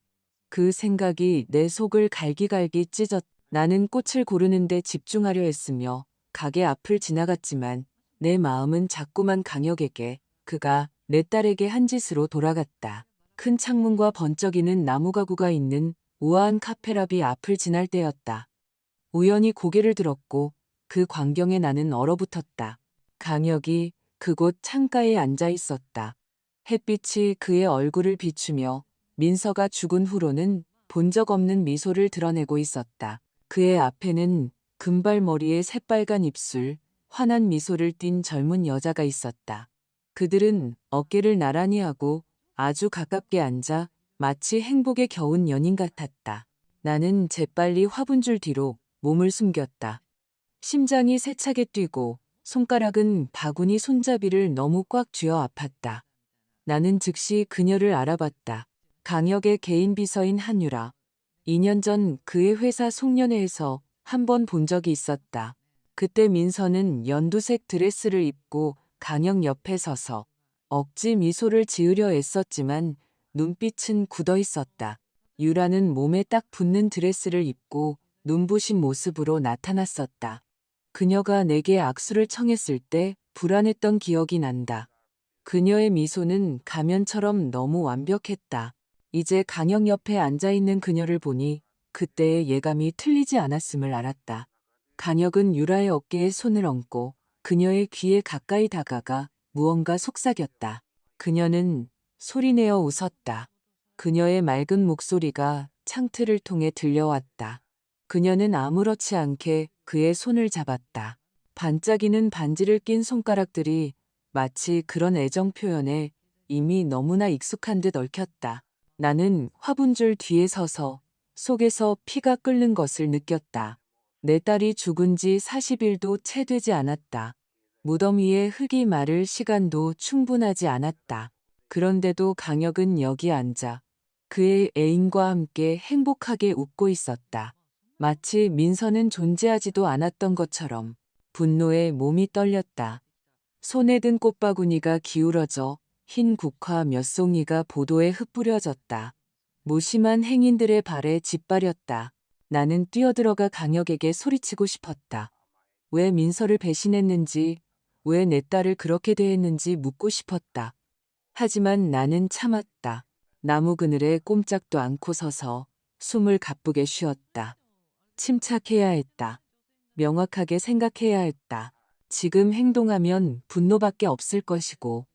그 생각이 내 속을 갈기갈기 찢었다. 나는 꽃을 고르는데 집중하려 했으며 가게 앞을 지나갔지만 내 마음은 자꾸만 강혁에게, 그가 내 딸에게 한 짓으로 돌아갔다. 큰 창문과 번쩍이는 나무 가구가 있는 우아한 카페라비 앞을 지날 때였다. 우연히 고개를 들었고 그 광경에 나는 얼어붙었다. 강혁이 그곳 창가에 앉아 있었다. 햇빛이 그의 얼굴을 비추며 민서가 죽은 후로는 본 적 없는 미소를 드러내고 있었다. 그의 앞에는 금발머리에 새빨간 입술, 환한 미소를 띤 젊은 여자가 있었다. 그들은 어깨를 나란히 하고 아주 가깝게 앉아 마치 행복에 겨운 연인 같았다. 나는 재빨리 화분줄 뒤로 몸을 숨겼다. 심장이 세차게 뛰고 손가락은 바구니 손잡이를 너무 꽉 쥐어 아팠다. 나는 즉시 그녀를 알아봤다. 강혁의 개인 비서인 한유라. 2년 전 그의 회사 송년회에서 한 번 본 적이 있었다. 그때 민서는 연두색 드레스를 입고 강혁 옆에 서서 억지 미소를 지으려 애썼지만 눈빛은 굳어 있었다. 유라는 몸에 딱 붙는 드레스를 입고 눈부신 모습으로 나타났었다. 그녀가 내게 악수를 청했을 때 불안했던 기억이 난다. 그녀의 미소는 가면처럼 너무 완벽했다. 이제 강혁 옆에 앉아있는 그녀를 보니 그때의 예감이 틀리지 않았음을 알았다. 강혁은 유라의 어깨에 손을 얹고 그녀의 귀에 가까이 다가가 무언가 속삭였다. 그녀는 소리내어 웃었다. 그녀의 맑은 목소리가 창틀을 통해 들려왔다. 그녀는 아무렇지 않게 그의 손을 잡았다. 반짝이는 반지를 낀 손가락들이 마치 그런 애정 표현에 이미 너무나 익숙한 듯 얽혔다. 나는 화분줄 뒤에 서서 속에서 피가 끓는 것을 느꼈다. 내 딸이 죽은 지 40일도 채 되지 않았다. 무덤 위에 흙이 마를 시간도 충분하지 않았다. 그런데도 강혁은 여기 앉아 그의 애인과 함께 행복하게 웃고 있었다. 마치 민서는 존재하지도 않았던 것처럼. 분노에 몸이 떨렸다. 손에 든 꽃바구니가 기울어져 흰 국화 몇 송이가 보도에 흩뿌려졌다. 무심한 행인들의 발에 짓밟렸다. 나는 뛰어들어가 강혁에게 소리치고 싶었다. 왜 민서를 배신했는지, 왜 내 딸을 그렇게 대했는지 묻고 싶었다. 하지만 나는 참았다. 나무 그늘에 꼼짝도 않고 서서 숨을 가쁘게 쉬었다. 침착해야 했다. 명확하게 생각해야 했다. 지금 행동하면 분노밖에 없을 것이고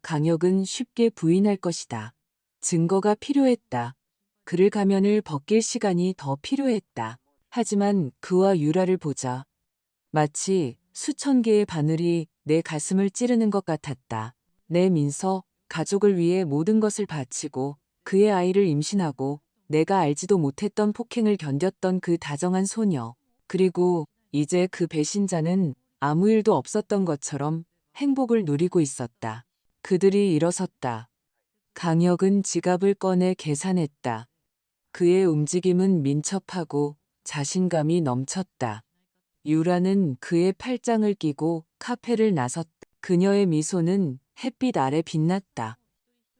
강혁은 쉽게 부인할 것이다. 증거가 필요했다. 그를 가면을 벗길 시간이 더 필요했다. 하지만 그와 유라를 보자 마치 수천 개의 바늘이 내 가슴을 찌르는 것 같았다. 내 민서, 가족을 위해 모든 것을 바치고 그의 아이를 임신하고 내가 알지도 못했던 폭행을 견뎠던 그 다정한 소녀. 그리고 이제 그 배신자는 아무 일도 없었던 것처럼 행복을 누리고 있었다. 그들이 일어섰다. 강혁은 지갑을 꺼내 계산했다. 그의 움직임은 민첩하고 자신감이 넘쳤다. 유라는 그의 팔짱을 끼고 카페를 나섰다. 그녀의 미소는 햇빛 아래 빛났다.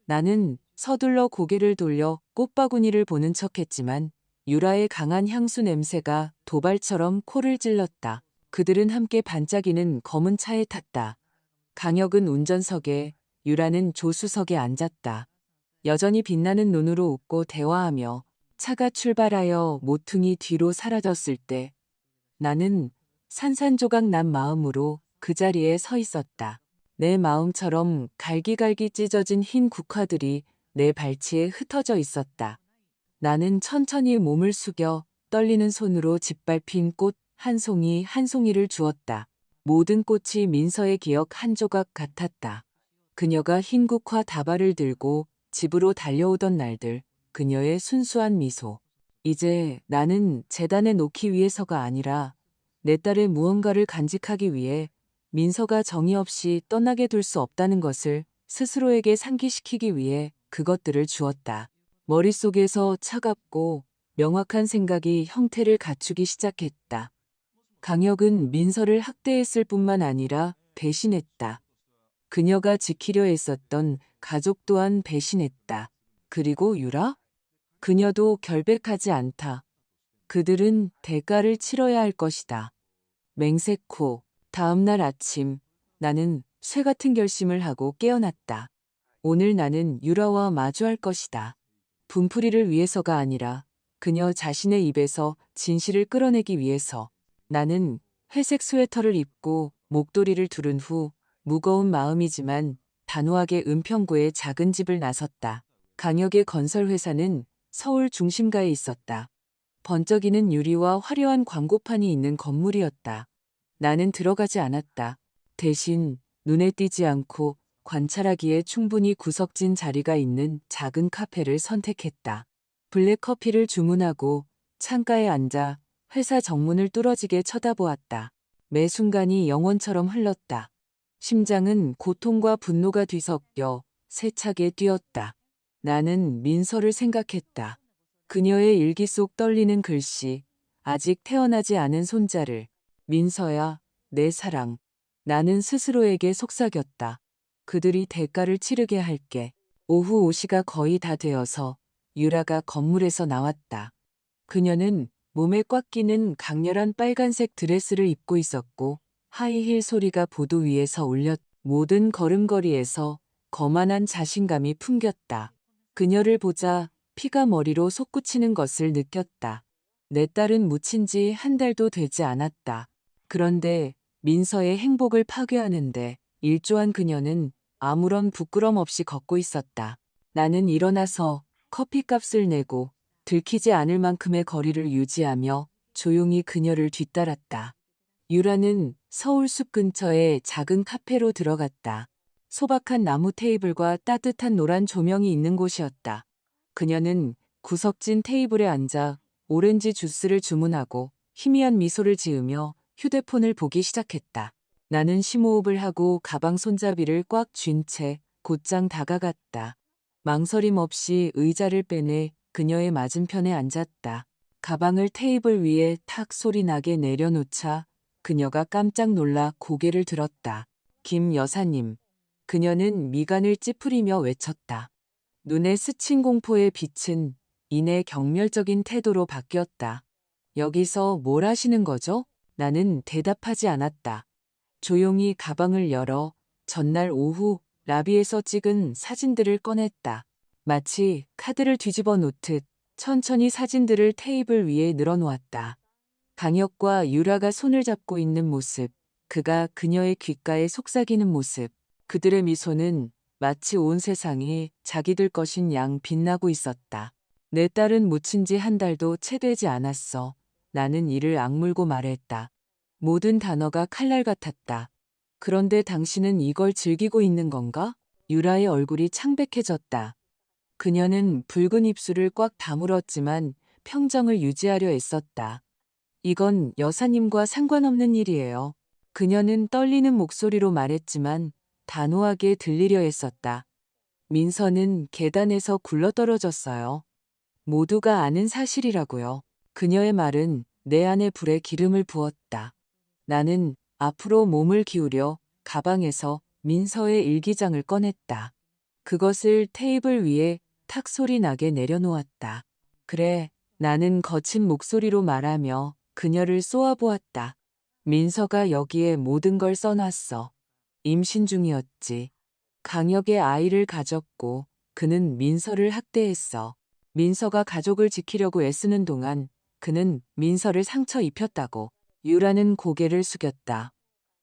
나는 서둘러 고개를 돌려 꽃바구니를 보는 척했지만 유라의 강한 향수 냄새가 도발처럼 코를 찔렀다. 그들은 함께 반짝이는 검은 차에 탔다. 강혁은 운전석에, 유라는 조수석에 앉았다. 여전히 빛나는 눈으로 웃고 대화하며 차가 출발하여 모퉁이 뒤로 사라졌을 때 나는 산산조각 난 마음으로 그 자리에 서 있었다. 내 마음처럼 갈기갈기 찢어진 흰 국화들이 내 발치에 흩어져 있었다. 나는 천천히 몸을 숙여 떨리는 손으로 짓밟힌 꽃 한 송이 한 송이를 주었다. 모든 꽃이 민서의 기억 한 조각 같았다. 그녀가 흰 국화 다발을 들고 집으로 달려오던 날들, 그녀의 순수한 미소. 이제 나는 재단에 놓기 위해서가 아니라 내 딸의 무언가를 간직하기 위해 민서가 정이 없이 떠나게 둘 수 없다는 것을 스스로에게 상기시키기 위해 그것들을 주었다. 머릿속에서 차갑고 명확한 생각이 형태를 갖추기 시작했다. 강혁은 민서를 학대했을 뿐만 아니라 배신했다. 그녀가 지키려 했었던 가족 또한 배신했다. 그리고 유라? 그녀도 결백하지 않다. 그들은 대가를 치러야 할 것이다. 맹세 후 다음날 아침 나는 쇠 같은 결심을 하고 깨어났다. 오늘 나는 유라와 마주할 것이다. 분풀이를 위해서가 아니라 그녀 자신의 입에서 진실을 끌어내기 위해서. 나는 회색 스웨터를 입고 목도리를 두른 후 무거운 마음이지만 단호하게 은평구의 작은 집을 나섰다. 강혁의 건설회사는 서울 중심가에 있었다. 번쩍이는 유리와 화려한 광고판이 있는 건물이었다. 나는 들어가지 않았다. 대신 눈에 띄지 않고 관찰하기에 충분히 구석진 자리가 있는 작은 카페를 선택했다. 블랙커피를 주문하고 창가에 앉아 회사 정문을 뚫어지게 쳐다보았다. 매 순간이 영원처럼 흘렀다. 심장은 고통과 분노가 뒤섞여 세차게 뛰었다. 나는 민서를 생각했다. 그녀의 일기 속 떨리는 글씨, 아직 태어나지 않은 손자를. 민서야, 내 사랑. 나는 스스로에게 속삭였다. 그들이 대가를 치르게 할게. 오후 5시가 거의 다 되어서 유라가 건물에서 나왔다. 그녀는 몸에 꽉 끼는 강렬한 빨간색 드레스를 입고 있었고 하이힐 소리가 보도 위에서 울렸. 모든 걸음걸이에서 거만한 자신감이 풍겼다. 그녀를 보자 피가 머리로 솟구치는 것을 느꼈다. 내 딸은 묻힌 지 한 달도 되지 않았다. 그런데 민서의 행복을 파괴하는데 일조한 그녀는 아무런 부끄럼 없이 걷고 있었다. 나는 일어나서 커피값을 내고 들키지 않을 만큼의 거리를 유지하며 조용히 그녀를 뒤따랐다. 유라는 서울숲 근처의 작은 카페로 들어갔다. 소박한 나무 테이블과 따뜻한 노란 조명이 있는 곳이었다. 그녀는 구석진 테이블에 앉아 오렌지 주스를 주문하고 희미한 미소를 지으며 휴대폰을 보기 시작했다. 나는 심호흡을 하고 가방 손잡이를 꽉 쥔 채 곧장 다가갔다. 망설임 없이 의자를 빼내 그녀의 맞은편에 앉았다. 가방을 테이블 위에 탁 소리 나게 내려놓자 그녀가 깜짝 놀라 고개를 들었다. 김 여사님. 그녀는 미간을 찌푸리며 외쳤다. 눈에 스친 공포의 빛은 이내 경멸적인 태도로 바뀌었다. 여기서 뭘 하시는 거죠? 나는 대답하지 않았다. 조용히 가방을 열어 전날 오후 라비에서 찍은 사진들을 꺼냈다. 마치 카드를 뒤집어 놓듯 천천히 사진들을 테이블 위에 늘어놓았다. 강혁과 유라가 손을 잡고 있는 모습, 그가 그녀의 귓가에 속삭이는 모습, 그들의 미소는 마치 온 세상이 자기들 것인 양 빛나고 있었다. 내 딸은 묻힌 지 한 달도 채 되지 않았어. 나는 이를 악물고 말했다. 모든 단어가 칼날 같았다. 그런데 당신은 이걸 즐기고 있는 건가? 유라의 얼굴이 창백해졌다. 그녀는 붉은 입술을 꽉 다물었지만 평정을 유지하려 애썼다. 이건 여사님과 상관없는 일이에요. 그녀는 떨리는 목소리로 말했지만 단호하게 들리려 했었다. 민서는 계단에서 굴러떨어졌어요. 모두가 아는 사실이라고요. 그녀의 말은 내 안의 불에 기름을 부었다. 나는 앞으로 몸을 기울여 가방에서 민서의 일기장을 꺼냈다. 그것을 테이블 위에 탁 소리 나게 내려놓았다. 그래, 나는 거친 목소리로 말하며 그녀를 쏘아보았다. 민서가 여기에 모든 걸 써놨어. 임신 중이었지. 강혁의 아이를 가졌고 그는 민서를 학대했어. 민서가 가족을 지키려고 애쓰는 동안 그는 민서를 상처 입혔다고. 유라는 고개를 숙였다.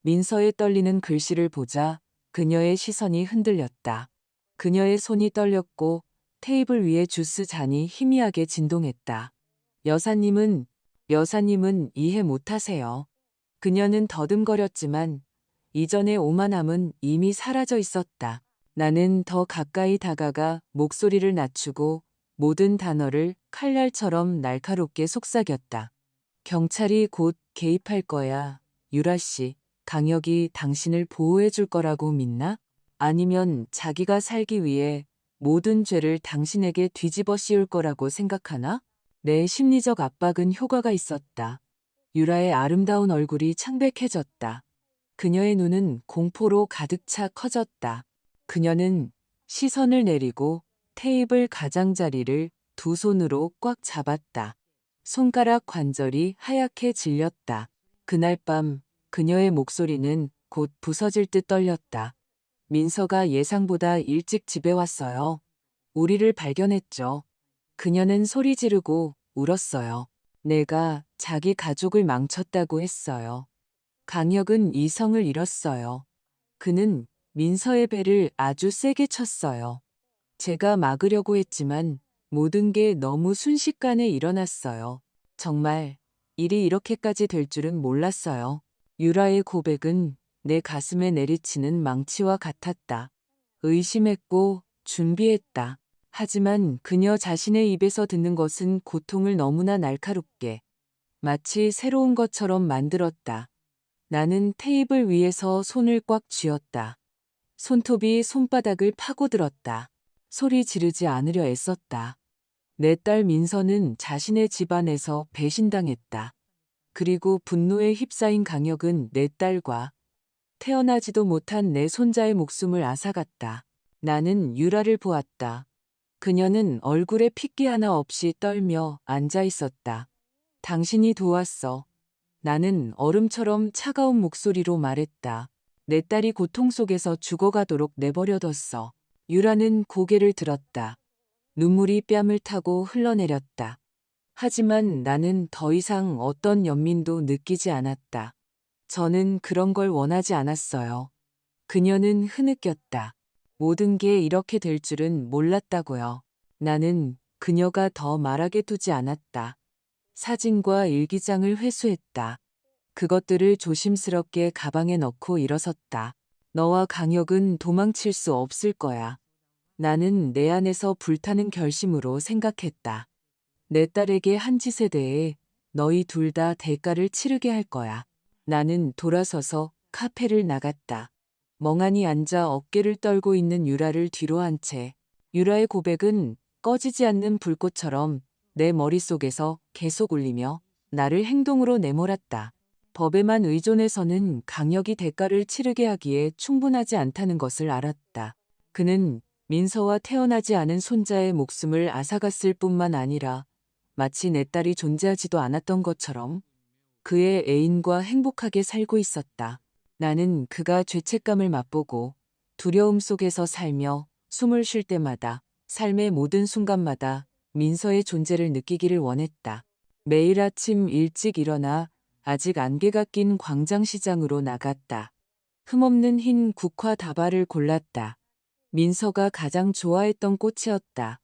민서의 떨리는 글씨를 보자 그녀의 시선이 흔들렸다. 그녀의 손이 떨렸고 테이블 위에 주스 잔이 희미하게 진동했다. 여사님은 이해 못하세요. 그녀는 더듬거렸지만 이전의 오만함은 이미 사라져 있었다. 나는 더 가까이 다가가 목소리를 낮추고 모든 단어를 칼날처럼 날카롭게 속삭였다. 경찰이 곧 개입할 거야. 유라 씨, 강혁이 당신을 보호해 줄 거라고 믿나? 아니면 자기가 살기 위해 모든 죄를 당신에게 뒤집어 씌울 거라고 생각하나? 내 심리적 압박은 효과가 있었다. 유라의 아름다운 얼굴이 창백해졌다. 그녀의 눈은 공포로 가득 차 커졌다. 그녀는 시선을 내리고 테이블 가장자리를 두 손으로 꽉 잡았다. 손가락 관절이 하얗게 질렸다. 그날 밤 그녀의 목소리는 곧 부서질 듯 떨렸다. 민서가 예상보다 일찍 집에 왔어요. 우리를 발견했죠. 그녀는 소리 지르고 울었어요. 내가 자기 가족을 망쳤다고 했어요. 강혁은 이성을 잃었어요. 그는 민서의 배를 아주 세게 쳤어요. 제가 막으려고 했지만 모든 게 너무 순식간에 일어났어요. 정말 일이 이렇게까지 될 줄은 몰랐어요. 유라의 고백은 내 가슴에 내리치는 망치와 같았다. 의심했고 준비했다. 하지만 그녀 자신의 입에서 듣는 것은 고통을 너무나 날카롭게 마치 새로운 것처럼 만들었다. 나는 테이블 위에서 손을 꽉 쥐었다. 손톱이 손바닥을 파고들었다. 소리 지르지 않으려 애썼다. 내 딸 민서는 자신의 집안에서 배신당했다. 그리고 분노에 휩싸인 강혁은 내 딸과 태어나지도 못한 내 손자의 목숨을 앗아갔다. 나는 유라를 보았다. 그녀는 얼굴에 핏기 하나 없이 떨며 앉아 있었다. 당신이 도왔어. 나는 얼음처럼 차가운 목소리로 말했다. 내 딸이 고통 속에서 죽어가도록 내버려뒀어. 유라는 고개를 들었다. 눈물이 뺨을 타고 흘러내렸다. 하지만 나는 더 이상 어떤 연민도 느끼지 않았다. 저는 그런 걸 원하지 않았어요. 그녀는 흐느꼈다. 모든 게 이렇게 될 줄은 몰랐다고요. 나는 그녀가 더 말하게 두지 않았다. 사진과 일기장을 회수했다. 그것들을 조심스럽게 가방에 넣고 일어섰다. 너와 강혁은 도망칠 수 없을 거야. 나는 내 안에서 불타는 결심으로 생각했다. 내 딸에게 한 짓에 대해 너희 둘 다 대가를 치르게 할 거야. 나는 돌아서서 카페를 나갔다. 멍하니 앉아 어깨를 떨고 있는 유라를 뒤로 한 채. 유라의 고백은 꺼지지 않는 불꽃처럼 내 머릿속에서 계속 울리며 나를 행동으로 내몰았다. 법에만 의존해서는 강력이 대가를 치르게 하기에 충분하지 않다는 것을 알았다. 그는 민서와 태어나지 않은 손자의 목숨을 앗아갔을 뿐만 아니라 마치 내 딸이 존재하지도 않았던 것처럼 그의 애인과 행복하게 살고 있었다. 나는 그가 죄책감을 맛보고 두려움 속에서 살며 숨을 쉴 때마다 삶의 모든 순간마다 민서의 존재를 느끼기를 원했다. 매일 아침 일찍 일어나 아직 안개가 낀 광장시장으로 나갔다. 흠없는 흰 국화 다발을 골랐다. 민서가 가장 좋아했던 꽃이었다.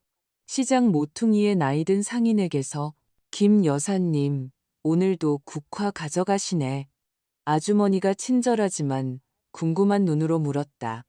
시장 모퉁이의 나이든 상인에게서 김 여사님, 오늘도 국화 가져가시네. 아주머니가 친절하지만 궁금한 눈으로 물었다.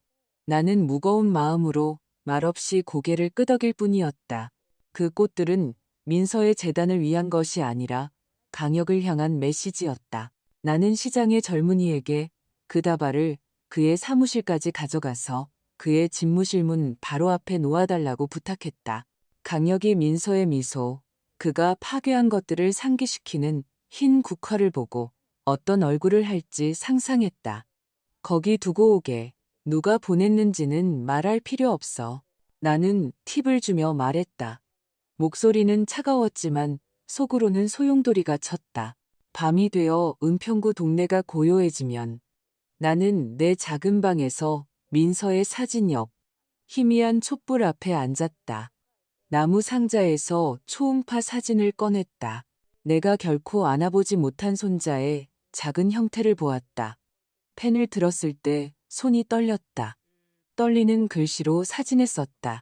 나는 무거운 마음으로 말없이 고개를 끄덕일 뿐이었다. 그 꽃들은 민서의 재단을 위한 것이 아니라 강혁을 향한 메시지였다. 나는 시장의 젊은이에게 그 다발을 그의 사무실까지 가져가서 그의 집무실 문 바로 앞에 놓아달라고 부탁했다. 강혁이 민서의 미소, 그가 파괴한 것들을 상기시키는 흰 국화를 보고 어떤 얼굴을 할지 상상했다. 거기 두고 오게. 누가 보냈는지는 말할 필요 없어. 나는 팁을 주며 말했다. 목소리는 차가웠지만 속으로는 소용돌이가 쳤다. 밤이 되어 은평구 동네가 고요해지면 나는 내 작은 방에서 민서의 사진 옆 희미한 촛불 앞에 앉았다. 나무 상자에서 초음파 사진을 꺼냈다. 내가 결코 안아보지 못한 손자의 작은 형태를 보았다. 펜을 들었을 때 손이 떨렸다. 떨리는 글씨로 사진을 썼다.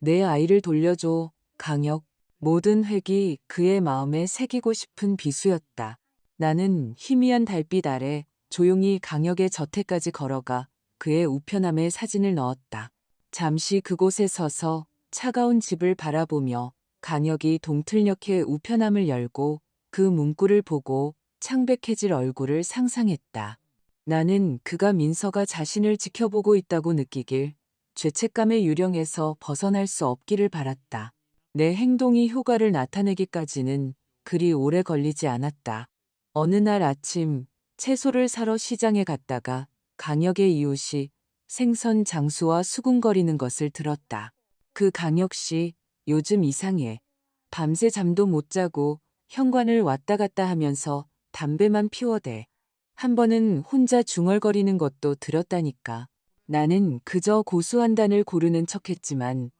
내 아이를 돌려줘, 강혁. 모든 획이 그의 마음에 새기고 싶은 비수였다. 나는 희미한 달빛 아래 조용히 강혁의 저택까지 걸어가 그의 우편함에 사진을 넣었다. 잠시 그곳에 서서 차가운 집을 바라보며 강혁이 동틀녘에 우편함을 열고 그 문구를 보고 창백해질 얼굴을 상상했다. 나는 그가 민서가 자신을 지켜보고 있다고 느끼길 죄책감의 유령에서 벗어날 수 없기를 바랐다. 내 행동이 효과를 나타내기까지는 그리 오래 걸리지 않았다. 어느 날 아침 채소를 사러 시장에 갔다가 강혁의 이웃이 생선 장수와 수군거리는 것을 들었다. 그 강혁 씨 요즘 이상해. 밤새 잠도 못 자고 현관을 왔다 갔다 하면서 담배만 피워대. 한 번은 혼자 중얼거리는 것도 들었다니까. 나는 그저 고수한 단을 고르는 척했지만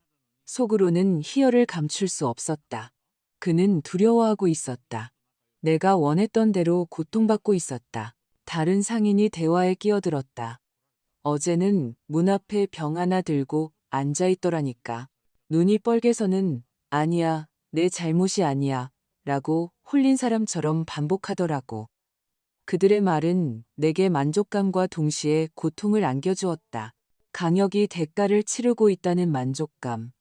속으로는 희열을 감출 수 없었다. 그는 두려워하고 있었다. 내가 원했던 대로 고통받고 있었다. 다른 상인이 대화에 끼어들었다. 어제는 문 앞에 병 하나 들고 앉아있더라니까. 눈이 뻘개서는 아니야, 내 잘못이 아니야 라고 홀린 사람처럼 반복하더라고. 그들의 말은 내게 만족감과 동시에 고통을 안겨주었다. 강혁이 대가를 치르고 있다는 만족감.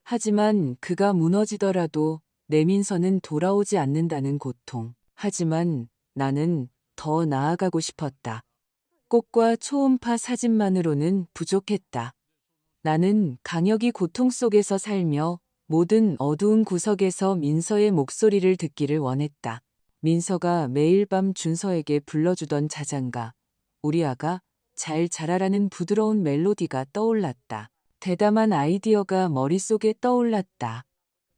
하지만 그가 무너지더라도 내 민서는 돌아오지 않는다는 고통. 하지만 나는 더 나아가고 싶었다. 꽃과 초음파 사진만으로는 부족했다. 나는 강혁이 고통 속에서 살며 모든 어두운 구석에서 민서의 목소리를 듣기를 원했다. 민서가 매일 밤 준서에게 불러주던 자장가, 우리 아가 잘 자라라는 부드러운 멜로디가 떠올랐다. 대담한 아이디어가 머릿속에 떠올랐다.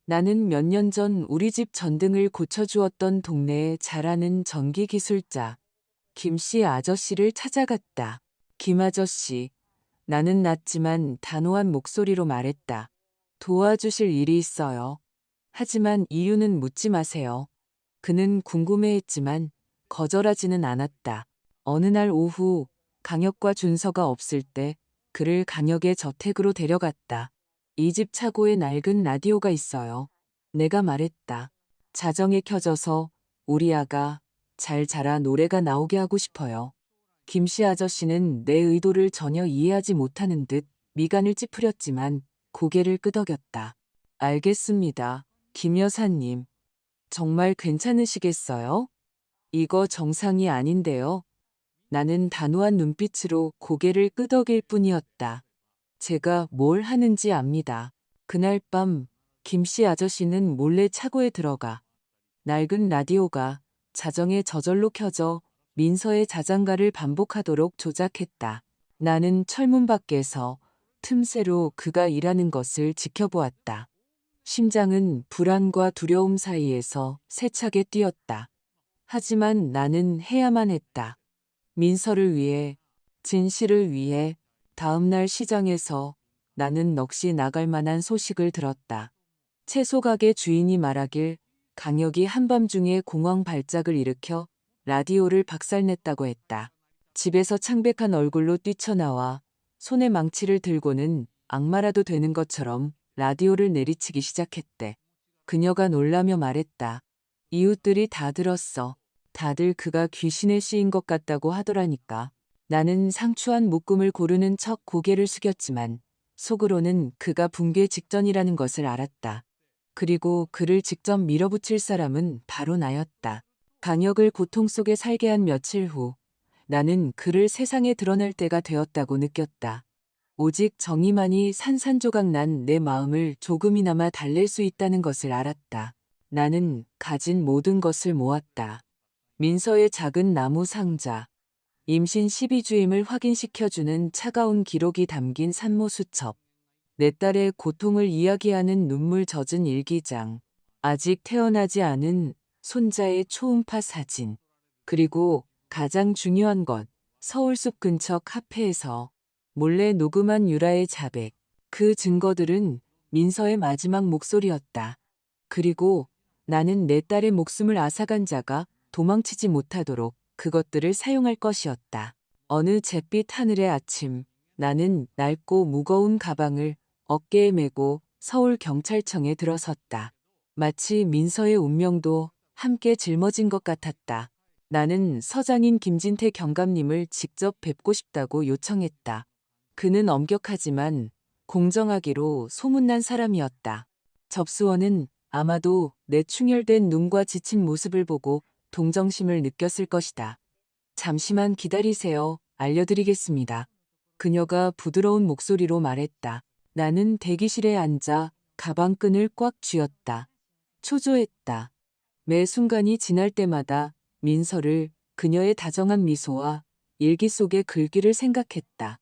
나는 몇 년 전 우리 집 전등을 고쳐주었던 동네에 잘하는 전기기술자 김씨 아저씨를 찾아갔다. 김 아저씨, 나는 낮지만 단호한 목소리로 말했다. 도와주실 일이 있어요. 하지만 이유는 묻지 마세요. 그는 궁금해했지만 거절하지는 않았다. 어느 날 오후 강혁과 준서가 없을 때 그를 강혁의 저택으로 데려갔다. 이 집 차고에 낡은 라디오가 있어요. 내가 말했다. 자정에 켜져서 우리 아가 잘 자라 노래가 나오게 하고 싶어요. 김씨 아저씨는 내 의도를 전혀 이해하지 못하는 듯 미간을 찌푸렸지만 고개를 끄덕였다. 알겠습니다. 김 여사님. 정말 괜찮으시겠어요? 이거 정상이 아닌데요. 나는 단호한 눈빛으로 고개를 끄덕일 뿐이었다. 제가 뭘 하는지 압니다. 그날 밤 김씨 아저씨는 몰래 차고에 들어가 낡은 라디오가 자정에 저절로 켜져 민서의 자장가를 반복하도록 조작했다. 나는 철문 밖에서 틈새로 그가 일하는 것을 지켜보았다. 심장은 불안과 두려움 사이에서 세차게 뛰었다. 하지만 나는 해야만 했다. 민서를 위해, 진실을 위해. 다음 날 시장에서 나는 넋이 나갈 만한 소식을 들었다. 채소 가게 주인이 말하길 강혁이 한밤중에 공황 발작을 일으켜 라디오를 박살냈다고 했다. 집에서 창백한 얼굴로 뛰쳐나와 손에 망치를 들고는 악마라도 되는 것처럼 라디오를 내리치기 시작했대. 그녀가 놀라며 말했다. 이웃들이 다 들었어. 다들 그가 귀신에 씌인 것 같다고 하더라니까. 나는 상추한 묶음을 고르는 척 고개를 숙였지만 속으로는 그가 붕괴 직전이라는 것을 알았다. 그리고 그를 직접 밀어붙일 사람은 바로 나였다. 강혁을 고통 속에 살게 한 며칠 후 나는 그를 세상에 드러낼 때가 되었다고 느꼈다. 오직 정의만이 산산조각 난 내 마음을 조금이나마 달랠 수 있다는 것을 알았다. 나는 가진 모든 것을 모았다. 민서의 작은 나무 상자, 임신 12주임을 확인시켜주는 차가운 기록이 담긴 산모 수첩, 내 딸의 고통을 이야기하는 눈물 젖은 일기장, 아직 태어나지 않은 손자의 초음파 사진, 그리고 가장 중요한 것, 서울숲 근처 카페에서 몰래 녹음한 유라의 자백. 그 증거들은 민서의 마지막 목소리였다. 그리고 나는 내 딸의 목숨을 앗아간 자가 도망치지 못하도록 그것들을 사용할 것이었다. 어느 잿빛 하늘의 아침, 나는 낡고 무거운 가방을 어깨에 메고 서울 경찰청에 들어섰다. 마치 민서의 운명도 함께 짊어진 것 같았다. 나는 서장인 김진태 경감님을 직접 뵙고 싶다고 요청했다. 그는 엄격하지만 공정하기로 소문난 사람이었다. 접수원은 아마도 내 충혈된 눈과 지친 모습을 보고 동정심을 느꼈을 것이다. 잠시만 기다리세요. 알려드리겠습니다. 그녀가 부드러운 목소리로 말했다. 나는 대기실에 앉아 가방끈을 꽉 쥐었다. 초조했다. 매 순간이 지날 때마다 민서를, 그녀의 다정한 미소와 일기 속의 글귀를 생각했다.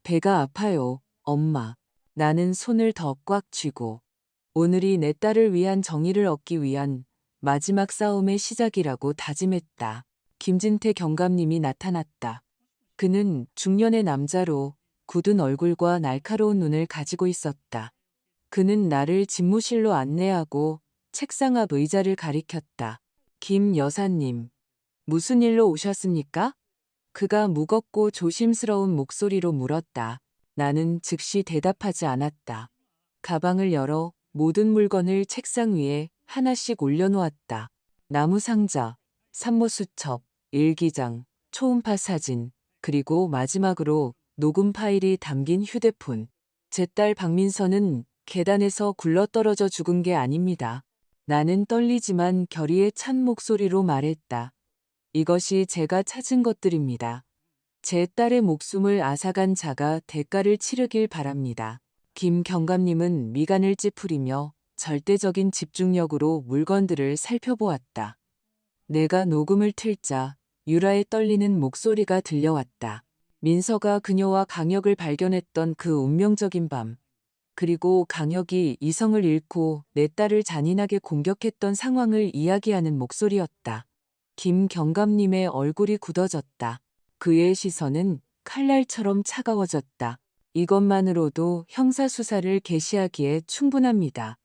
배가 아파요, 엄마. 나는 손을 더 꽉 쥐고. 오늘이 내 딸을 위한 정의를 얻기 위한 마지막 싸움의 시작이라고 다짐했다. 김진태 경감님이 나타났다. 그는 중년의 남자로 굳은 얼굴과 날카로운 눈을 가지고 있었다. 그는 나를 집무실로 안내하고 책상 앞 의자를 가리켰다. 김 여사님, 무슨 일로 오셨습니까? 그가 무겁고 조심스러운 목소리로 물었다. 나는 즉시 대답하지 않았다. 가방을 열어 모든 물건을 책상 위에 하나씩 올려놓았다. 나무 상자, 산모수첩, 일기장, 초음파 사진, 그리고 마지막으로 녹음 파일이 담긴 휴대폰. 제 딸 박민서는 계단에서 굴러떨어져 죽은 게 아닙니다. 나는 떨리지만 결의에 찬 목소리로 말했다. 이것이 제가 찾은 것들입니다. 제 딸의 목숨을 앗아간 자가 대가를 치르길 바랍니다. 김 경감님은 미간을 찌푸리며 절대적인 집중력으로 물건들을 살펴보았다. 내가 녹음을 틀자 유라의 떨리는 목소리가 들려왔다. 민서가 그녀와 강혁을 발견했던 그 운명적인 밤, 그리고 강혁이 이성을 잃고 내 딸을 잔인하게 공격했던 상황을 이야기하는 목소리였다. 김 경감님의 얼굴이 굳어졌다. 그의 시선은 칼날처럼 차가워졌다. 이것만으로도 형사수사를 개시하기에 충분합니다.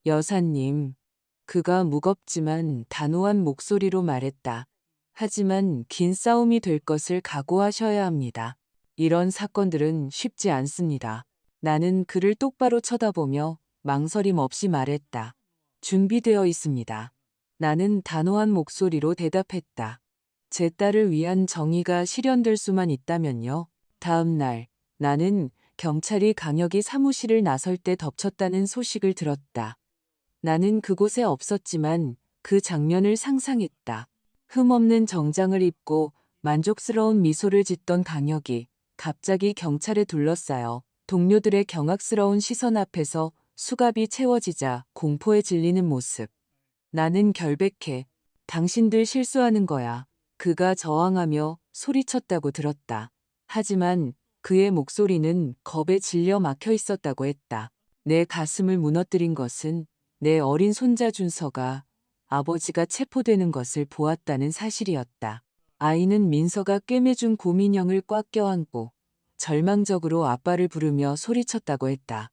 여사님, 그가 무겁지만 단호한 목소리로 말했다. 하지만 긴 싸움이 될 것을 각오하셔야 합니다. 이런 사건들은 쉽지 않습니다. 나는 그를 똑바로 쳐다보며 망설임 없이 말했다. 준비되어 있습니다. 나는 단호한 목소리로 대답했다. 제 딸을 위한 정의가 실현될 수만 있다면요. 다음 날, 나는 경찰이 강혁이 사무실을 나설 때 덮쳤다는 소식을 들었다. 나는 그곳에 없었지만 그 장면을 상상했다. 흠없는 정장을 입고 만족스러운 미소를 짓던 강혁이 갑자기 경찰에 둘러싸여 동료들의 경악스러운 시선 앞에서 수갑이 채워지자 공포에 질리는 모습. 나는 결백해. 당신들 실수하는 거야. 그가 저항하며 소리쳤다고 들었다. 하지만 그의 목소리는 겁에 질려 막혀 있었다고 했다. 내 가슴을 무너뜨린 것은 내 어린 손자 준서가 아버지가 체포되는 것을 보았다는 사실이었다. 아이는 민서가 꿰매준 곰인형을 꽉 껴안고 절망적으로 아빠를 부르며 소리쳤다고 했다.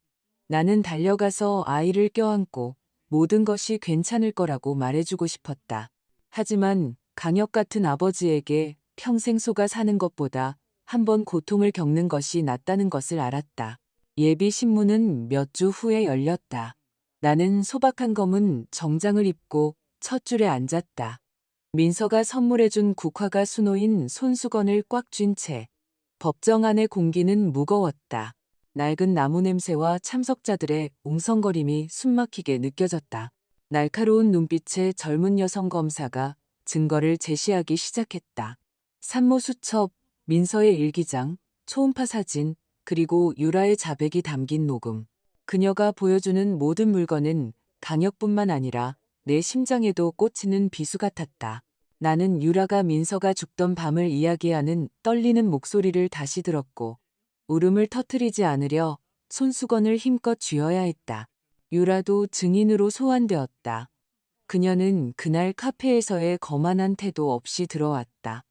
나는 달려가서 아이를 껴안고 모든 것이 괜찮을 거라고 말해주고 싶었다. 하지만 강혁 같은 아버지에게 평생 속아 사는 것보다 한 번 고통을 겪는 것이 낫다는 것을 알았다. 예비 신문은 몇 주 후에 열렸다. 나는 소박한 검은 정장을 입고 첫 줄에 앉았다. 민서가 선물해준 국화가 수놓인 손수건을 꽉 쥔 채 법정 안의 공기는 무거웠다. 낡은 나무 냄새와 참석자들의 웅성거림이 숨막히게 느껴졌다. 날카로운 눈빛의 젊은 여성 검사가 증거를 제시하기 시작했다. 산모 수첩, 민서의 일기장, 초음파 사진, 그리고 유라의 자백이 담긴 녹음. 그녀가 보여주는 모든 물건은 강혁뿐만 아니라 내 심장에도 꽂히는 비수 같았다. 나는 유라가 민서가 죽던 밤을 이야기하는 떨리는 목소리를 다시 들었고 울음을 터뜨리지 않으려 손수건을 힘껏 쥐어야 했다. 유라도 증인으로 소환되었다. 그녀는 그날 카페에서의 거만한 태도 없이 들어왔다.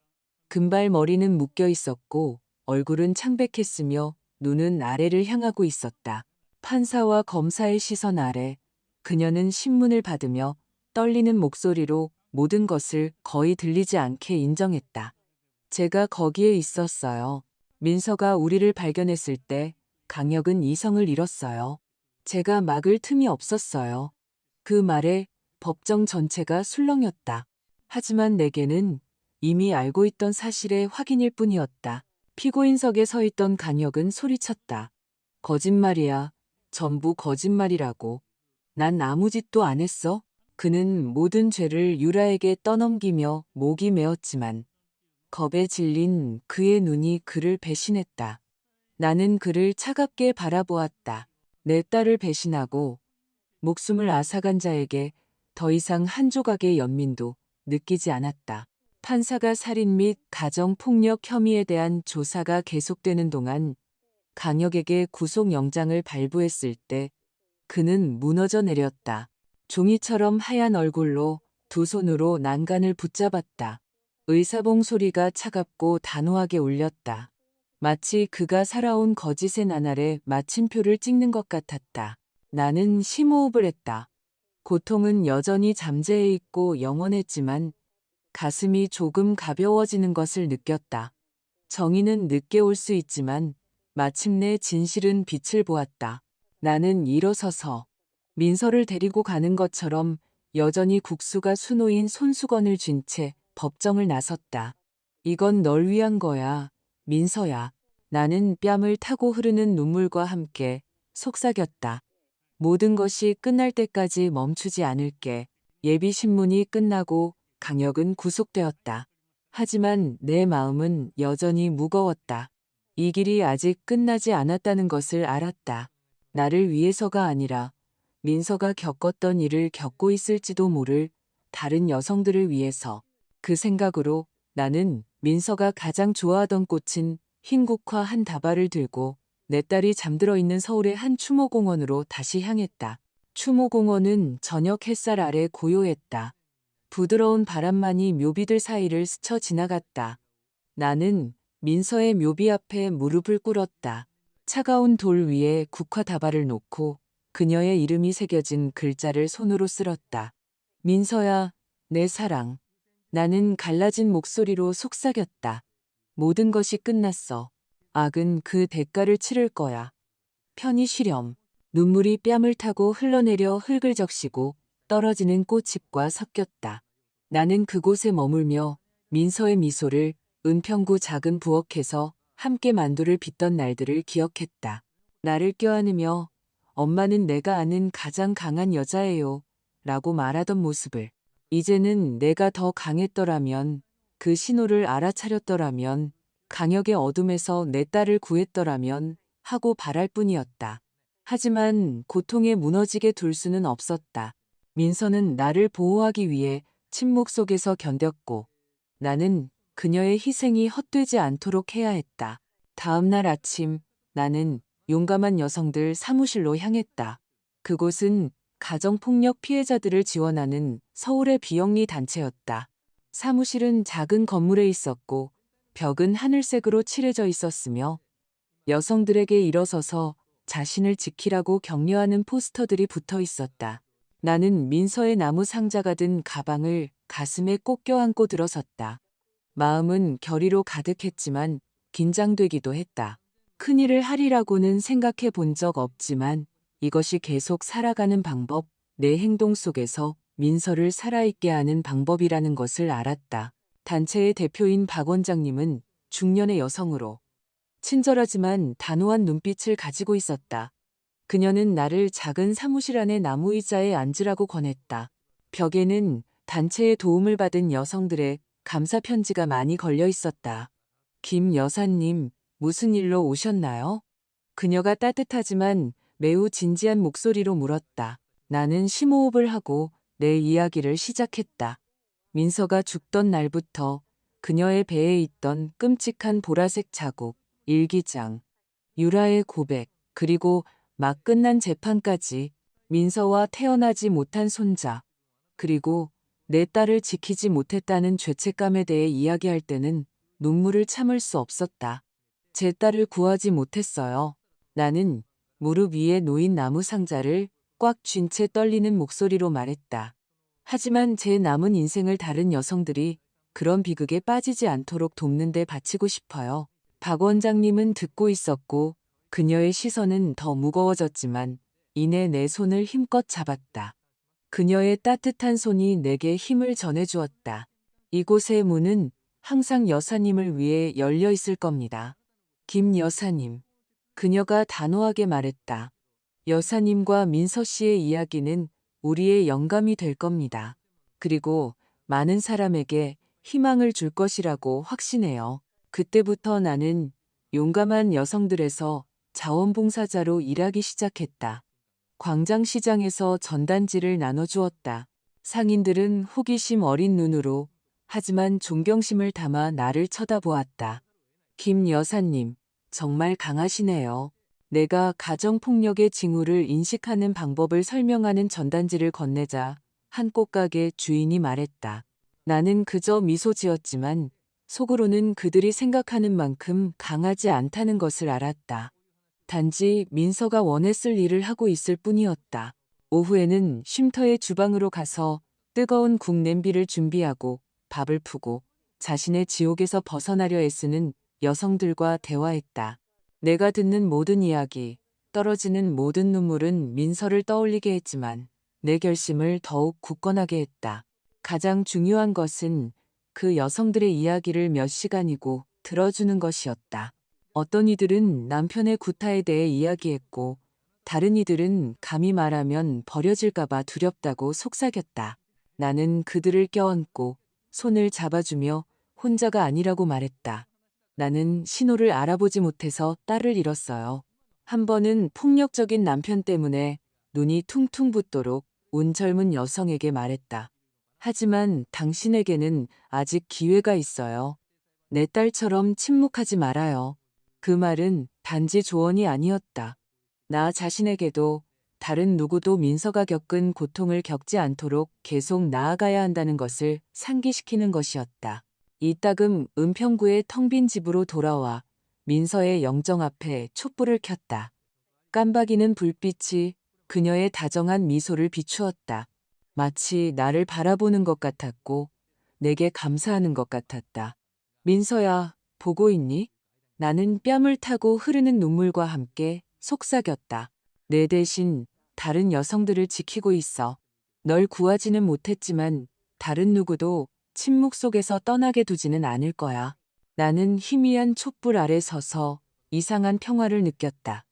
금발 머리는 묶여 있었고 얼굴은 창백했으며 눈은 아래를 향하고 있었다. 판사와 검사의 시선 아래 그녀는 신문을 받으며 떨리는 목소리로 모든 것을 거의 들리지 않게 인정했다. 제가 거기에 있었어요. 민서가 우리를 발견했을 때 강혁은 이성을 잃었어요. 제가 막을 틈이 없었어요. 그 말에 법정 전체가 술렁였다. 하지만 내게는 이미 알고 있던 사실의 확인일 뿐이었다. 피고인석에 서 있던 강혁은 소리쳤다. 거짓말이야. 전부 거짓말이라고. 난 아무 짓도 안 했어. 그는 모든 죄를 유라에게 떠넘기며 목이 메었지만 겁에 질린 그의 눈이 그를 배신했다. 나는 그를 차갑게 바라보았다. 내 딸을 배신하고 목숨을 앗아간 자에게 더 이상 한 조각의 연민도 느끼지 않았다. 판사가 살인 및 가정폭력 혐의에 대한 조사가 계속되는 동안 강혁에게 구속영장을 발부했을 때 그는 무너져 내렸다. 종이처럼 하얀 얼굴로 두 손으로 난간을 붙잡았다. 의사봉 소리가 차갑고 단호하게 울렸다. 마치 그가 살아온 거짓의 나날에 마침표를 찍는 것 같았다. 나는 심호흡을 했다. 고통은 여전히 잠재해 있고 영원했지만 가슴이 조금 가벼워지는 것을 느꼈다. 정의는 늦게 올 수 있지만 마침내 진실은 빛을 보았다. 나는 일어서서 민서를 데리고 가는 것처럼 여전히 국수가 수놓인 손수건을 쥔 채 법정을 나섰다. 이건 널 위한 거야, 민서야. 나는 뺨을 타고 흐르는 눈물과 함께 속삭였다. 모든 것이 끝날 때까지 멈추지 않을게. 예비신문이 끝나고 강혁은 구속되었다. 하지만 내 마음은 여전히 무거웠다. 이 길이 아직 끝나지 않았다는 것을 알았다. 나를 위해서가 아니라 민서가 겪었던 일을 겪고 있을지도 모를 다른 여성들을 위해서. 그 생각으로 나는 민서가 가장 좋아하던 꽃인 흰국화 한 다발을 들고 내 딸이 잠들어 있는 서울의 한 추모공원으로 다시 향했다. 추모공원은 저녁 햇살 아래 고요했다. 부드러운 바람만이 묘비들 사이를 스쳐 지나갔다. 나는 민서의 묘비 앞에 무릎을 꿇었다. 차가운 돌 위에 국화 다발을 놓고 그녀의 이름이 새겨진 글자를 손으로 쓸었다. 민서야, 내 사랑. 나는 갈라진 목소리로 속삭였다. 모든 것이 끝났어. 악은 그 대가를 치를 거야. 편히 쉬렴. 눈물이 뺨을 타고 흘러내려 흙을 적시고 떨어지는 꽃잎과 섞였다. 나는 그곳에 머물며 민서의 미소를 은평구 작은 부엌에서 함께 만두를 빚던 날들을 기억했다. 나를 껴안으며 엄마는 내가 아는 가장 강한 여자예요. 라고 말하던 모습을. 이제는 내가 더 강했더라면, 그 신호를 알아차렸더라면, 강역의 어둠에서 내 딸을 구했더라면 하고 바랄 뿐이었다. 하지만 고통에 무너지게 둘 수는 없었다. 민서는 나를 보호하기 위해 침묵 속에서 견뎠고 나는 그녀의 희생이 헛되지 않도록 해야 했다. 다음 날 아침 나는 용감한 여성들 사무실로 향했다. 그곳은 가정폭력 피해자들을 지원하는 서울의 비영리 단체였다. 사무실은 작은 건물에 있었고 벽은 하늘색으로 칠해져 있었으며 여성들에게 일어서서 자신을 지키라고 격려하는 포스터들이 붙어 있었다. 나는 민서의 나무 상자가 든 가방을 가슴에 꼭 껴안고 들어섰다. 마음은 결의로 가득했지만 긴장되기도 했다. 큰일을 하리라고는 생각해 본 적 없지만 이것이 계속 살아가는 방법, 내 행동 속에서 민서를 살아있게 하는 방법이라는 것을 알았다. 단체의 대표인 박 원장님은 중년의 여성으로 친절하지만 단호한 눈빛을 가지고 있었다. 그녀는 나를 작은 사무실 안의 나무 의자에 앉으라고 권했다. 벽에는 단체의 도움을 받은 여성들의 감사 편지가 많이 걸려 있었다. 김 여사님, 무슨 일로 오셨나요? 그녀가 따뜻하지만 매우 진지한 목소리로 물었다. 나는 심호흡을 하고 내 이야기를 시작했다. 민서가 죽던 날부터 그녀의 배에 있던 끔찍한 보라색 자국, 일기장, 유라의 고백, 그리고 막 끝난 재판까지 민서와 태어나지 못한 손자, 그리고 내 딸을 지키지 못했다는 죄책감에 대해 이야기할 때는 눈물을 참을 수 없었다. 제 딸을 구하지 못했어요. 나는 무릎 위에 놓인 나무 상자를 꽉 쥔 채 떨리는 목소리로 말했다. 하지만 제 남은 인생을 다른 여성들이 그런 비극에 빠지지 않도록 돕는 데 바치고 싶어요. 박 원장님은 듣고 있었고 그녀의 시선은 더 무거워졌지만 이내 내 손을 힘껏 잡았다. 그녀의 따뜻한 손이 내게 힘을 전해주었다. 이곳의 문은 항상 여사님을 위해 열려 있을 겁니다. 김 여사님. 그녀가 단호하게 말했다. 여사님과 민서 씨의 이야기는 우리의 영감이 될 겁니다. 그리고 많은 사람에게 희망을 줄 것이라고 확신해요. 그때부터 나는 용감한 여성들에서 자원봉사자로 일하기 시작했다. 광장시장에서 전단지를 나눠주었다. 상인들은 호기심 어린 눈으로 하지만 존경심을 담아 나를 쳐다보았다. 김 여사님, 정말 강하시네요. 내가 가정폭력의 징후를 인식하는 방법을 설명하는 전단지를 건네자 한 꽃가게 주인이 말했다. 나는 그저 미소 지었지만 속으로는 그들이 생각하는 만큼 강하지 않다는 것을 알았다. 단지 민서가 원했을 일을 하고 있을 뿐이었다. 오후에는 쉼터의 주방으로 가서 뜨거운 국 냄비를 준비하고 밥을 푸고 자신의 지옥에서 벗어나려 애쓰는 여성들과 대화했다. 내가 듣는 모든 이야기, 떨어지는 모든 눈물은 민서를 떠올리게 했지만 내 결심을 더욱 굳건하게 했다. 가장 중요한 것은 그 여성들의 이야기를 몇 시간이고 들어주는 것이었다. 어떤 이들은 남편의 구타에 대해 이야기했고 다른 이들은 감히 말하면 버려질까봐 두렵다고 속삭였다. 나는 그들을 껴안고 손을 잡아주며 혼자가 아니라고 말했다. 나는 신호를 알아보지 못해서 딸을 잃었어요. 한 번은 폭력적인 남편 때문에 눈이 퉁퉁 붓도록 운 젊은 여성에게 말했다. 하지만 당신에게는 아직 기회가 있어요. 내 딸처럼 침묵하지 말아요. 그 말은 단지 조언이 아니었다. 나 자신에게도 다른 누구도 민서가 겪은 고통을 겪지 않도록 계속 나아가야 한다는 것을 상기시키는 것이었다. 이따금 은평구의 텅 빈 집으로 돌아와 민서의 영정 앞에 촛불을 켰다. 깜박이는 불빛이 그녀의 다정한 미소를 비추었다. 마치 나를 바라보는 것 같았고 내게 감사하는 것 같았다. 민서야, 보고 있니? 나는 뺨을 타고 흐르는 눈물과 함께 속삭였다. 내 대신 다른 여성들을 지키고 있어. 널 구하지는 못했지만 다른 누구도 침묵 속에서 떠나게 두지는 않을 거야. 나는 희미한 촛불 아래 서서 이상한 평화를 느꼈다.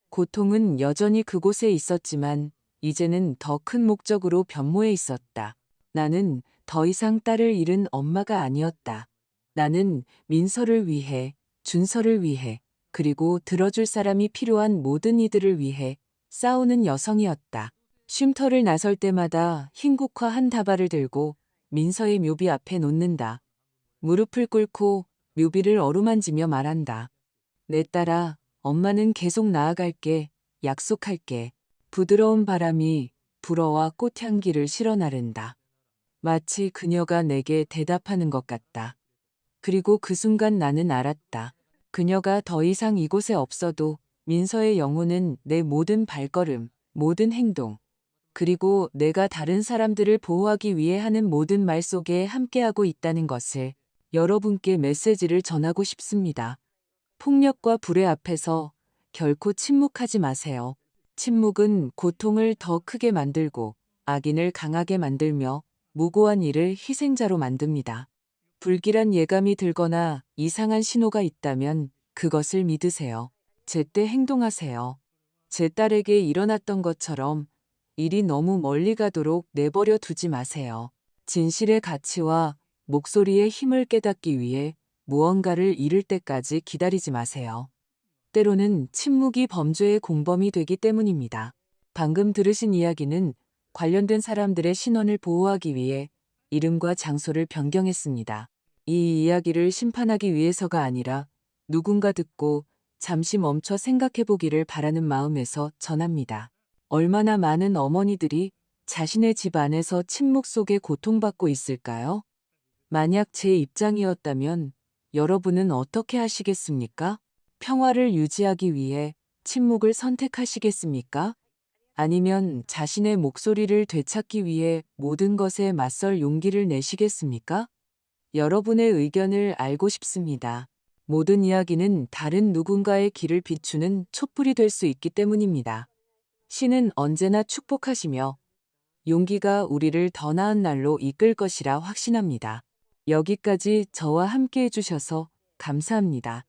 고통은 여전히 그곳에 있었지만 이제는 더 큰 목적으로 변모해 있었다. 나는 더 이상 딸을 잃은 엄마가 아니었다. 나는 민서를 위해, 준서를 위해, 그리고 들어줄 사람이 필요한 모든 이들을 위해 싸우는 여성이었다. 쉼터를 나설 때마다 흰국화 한 다발을 들고 민서의 묘비 앞에 놓는다. 무릎을 꿇고 묘비를 어루만지며 말한다. 내 딸아, 엄마는 계속 나아갈게, 약속할게. 부드러운 바람이 불어와 꽃향기를 실어 나른다. 마치 그녀가 내게 대답하는 것 같다. 그리고 그 순간 나는 알았다. 그녀가 더 이상 이곳에 없어도 민서의 영혼은 내 모든 발걸음, 모든 행동, 그리고 내가 다른 사람들을 보호하기 위해 하는 모든 말 속에 함께하고 있다는 것을 여러분께 메시지를 전하고 싶습니다. 폭력과 불의 앞에서 결코 침묵하지 마세요. 침묵은 고통을 더 크게 만들고 악인을 강하게 만들며 무고한 이를 희생자로 만듭니다. 불길한 예감이 들거나 이상한 신호가 있다면 그것을 믿으세요. 제때 행동하세요. 제 딸에게 일어났던 것처럼 일이 너무 멀리 가도록 내버려 두지 마세요. 진실의 가치와 목소리의 힘을 깨닫기 위해 무언가를 잃을 때까지 기다리지 마세요. 때로는 침묵이 범죄의 공범이 되기 때문입니다. 방금 들으신 이야기는 관련된 사람들의 신원을 보호하기 위해 이름과 장소를 변경했습니다. 이 이야기를 심판하기 위해서가 아니라 누군가 듣고 잠시 멈춰 생각해보기를 바라는 마음에서 전합니다. 얼마나 많은 어머니들이 자신의 집 안에서 침묵 속에 고통받고 있을까요? 만약 제 입장이었다면 여러분은 어떻게 하시겠습니까? 평화를 유지하기 위해 침묵을 선택하시겠습니까? 아니면 자신의 목소리를 되찾기 위해 모든 것에 맞설 용기를 내시겠습니까? 여러분의 의견을 알고 싶습니다. 모든 이야기는 다른 누군가의 길을 비추는 촛불이 될 수 있기 때문입니다. 신은 언제나 축복하시며 용기가 우리를 더 나은 날로 이끌 것이라 확신합니다. 여기까지 저와 함께 해주셔서 감사합니다.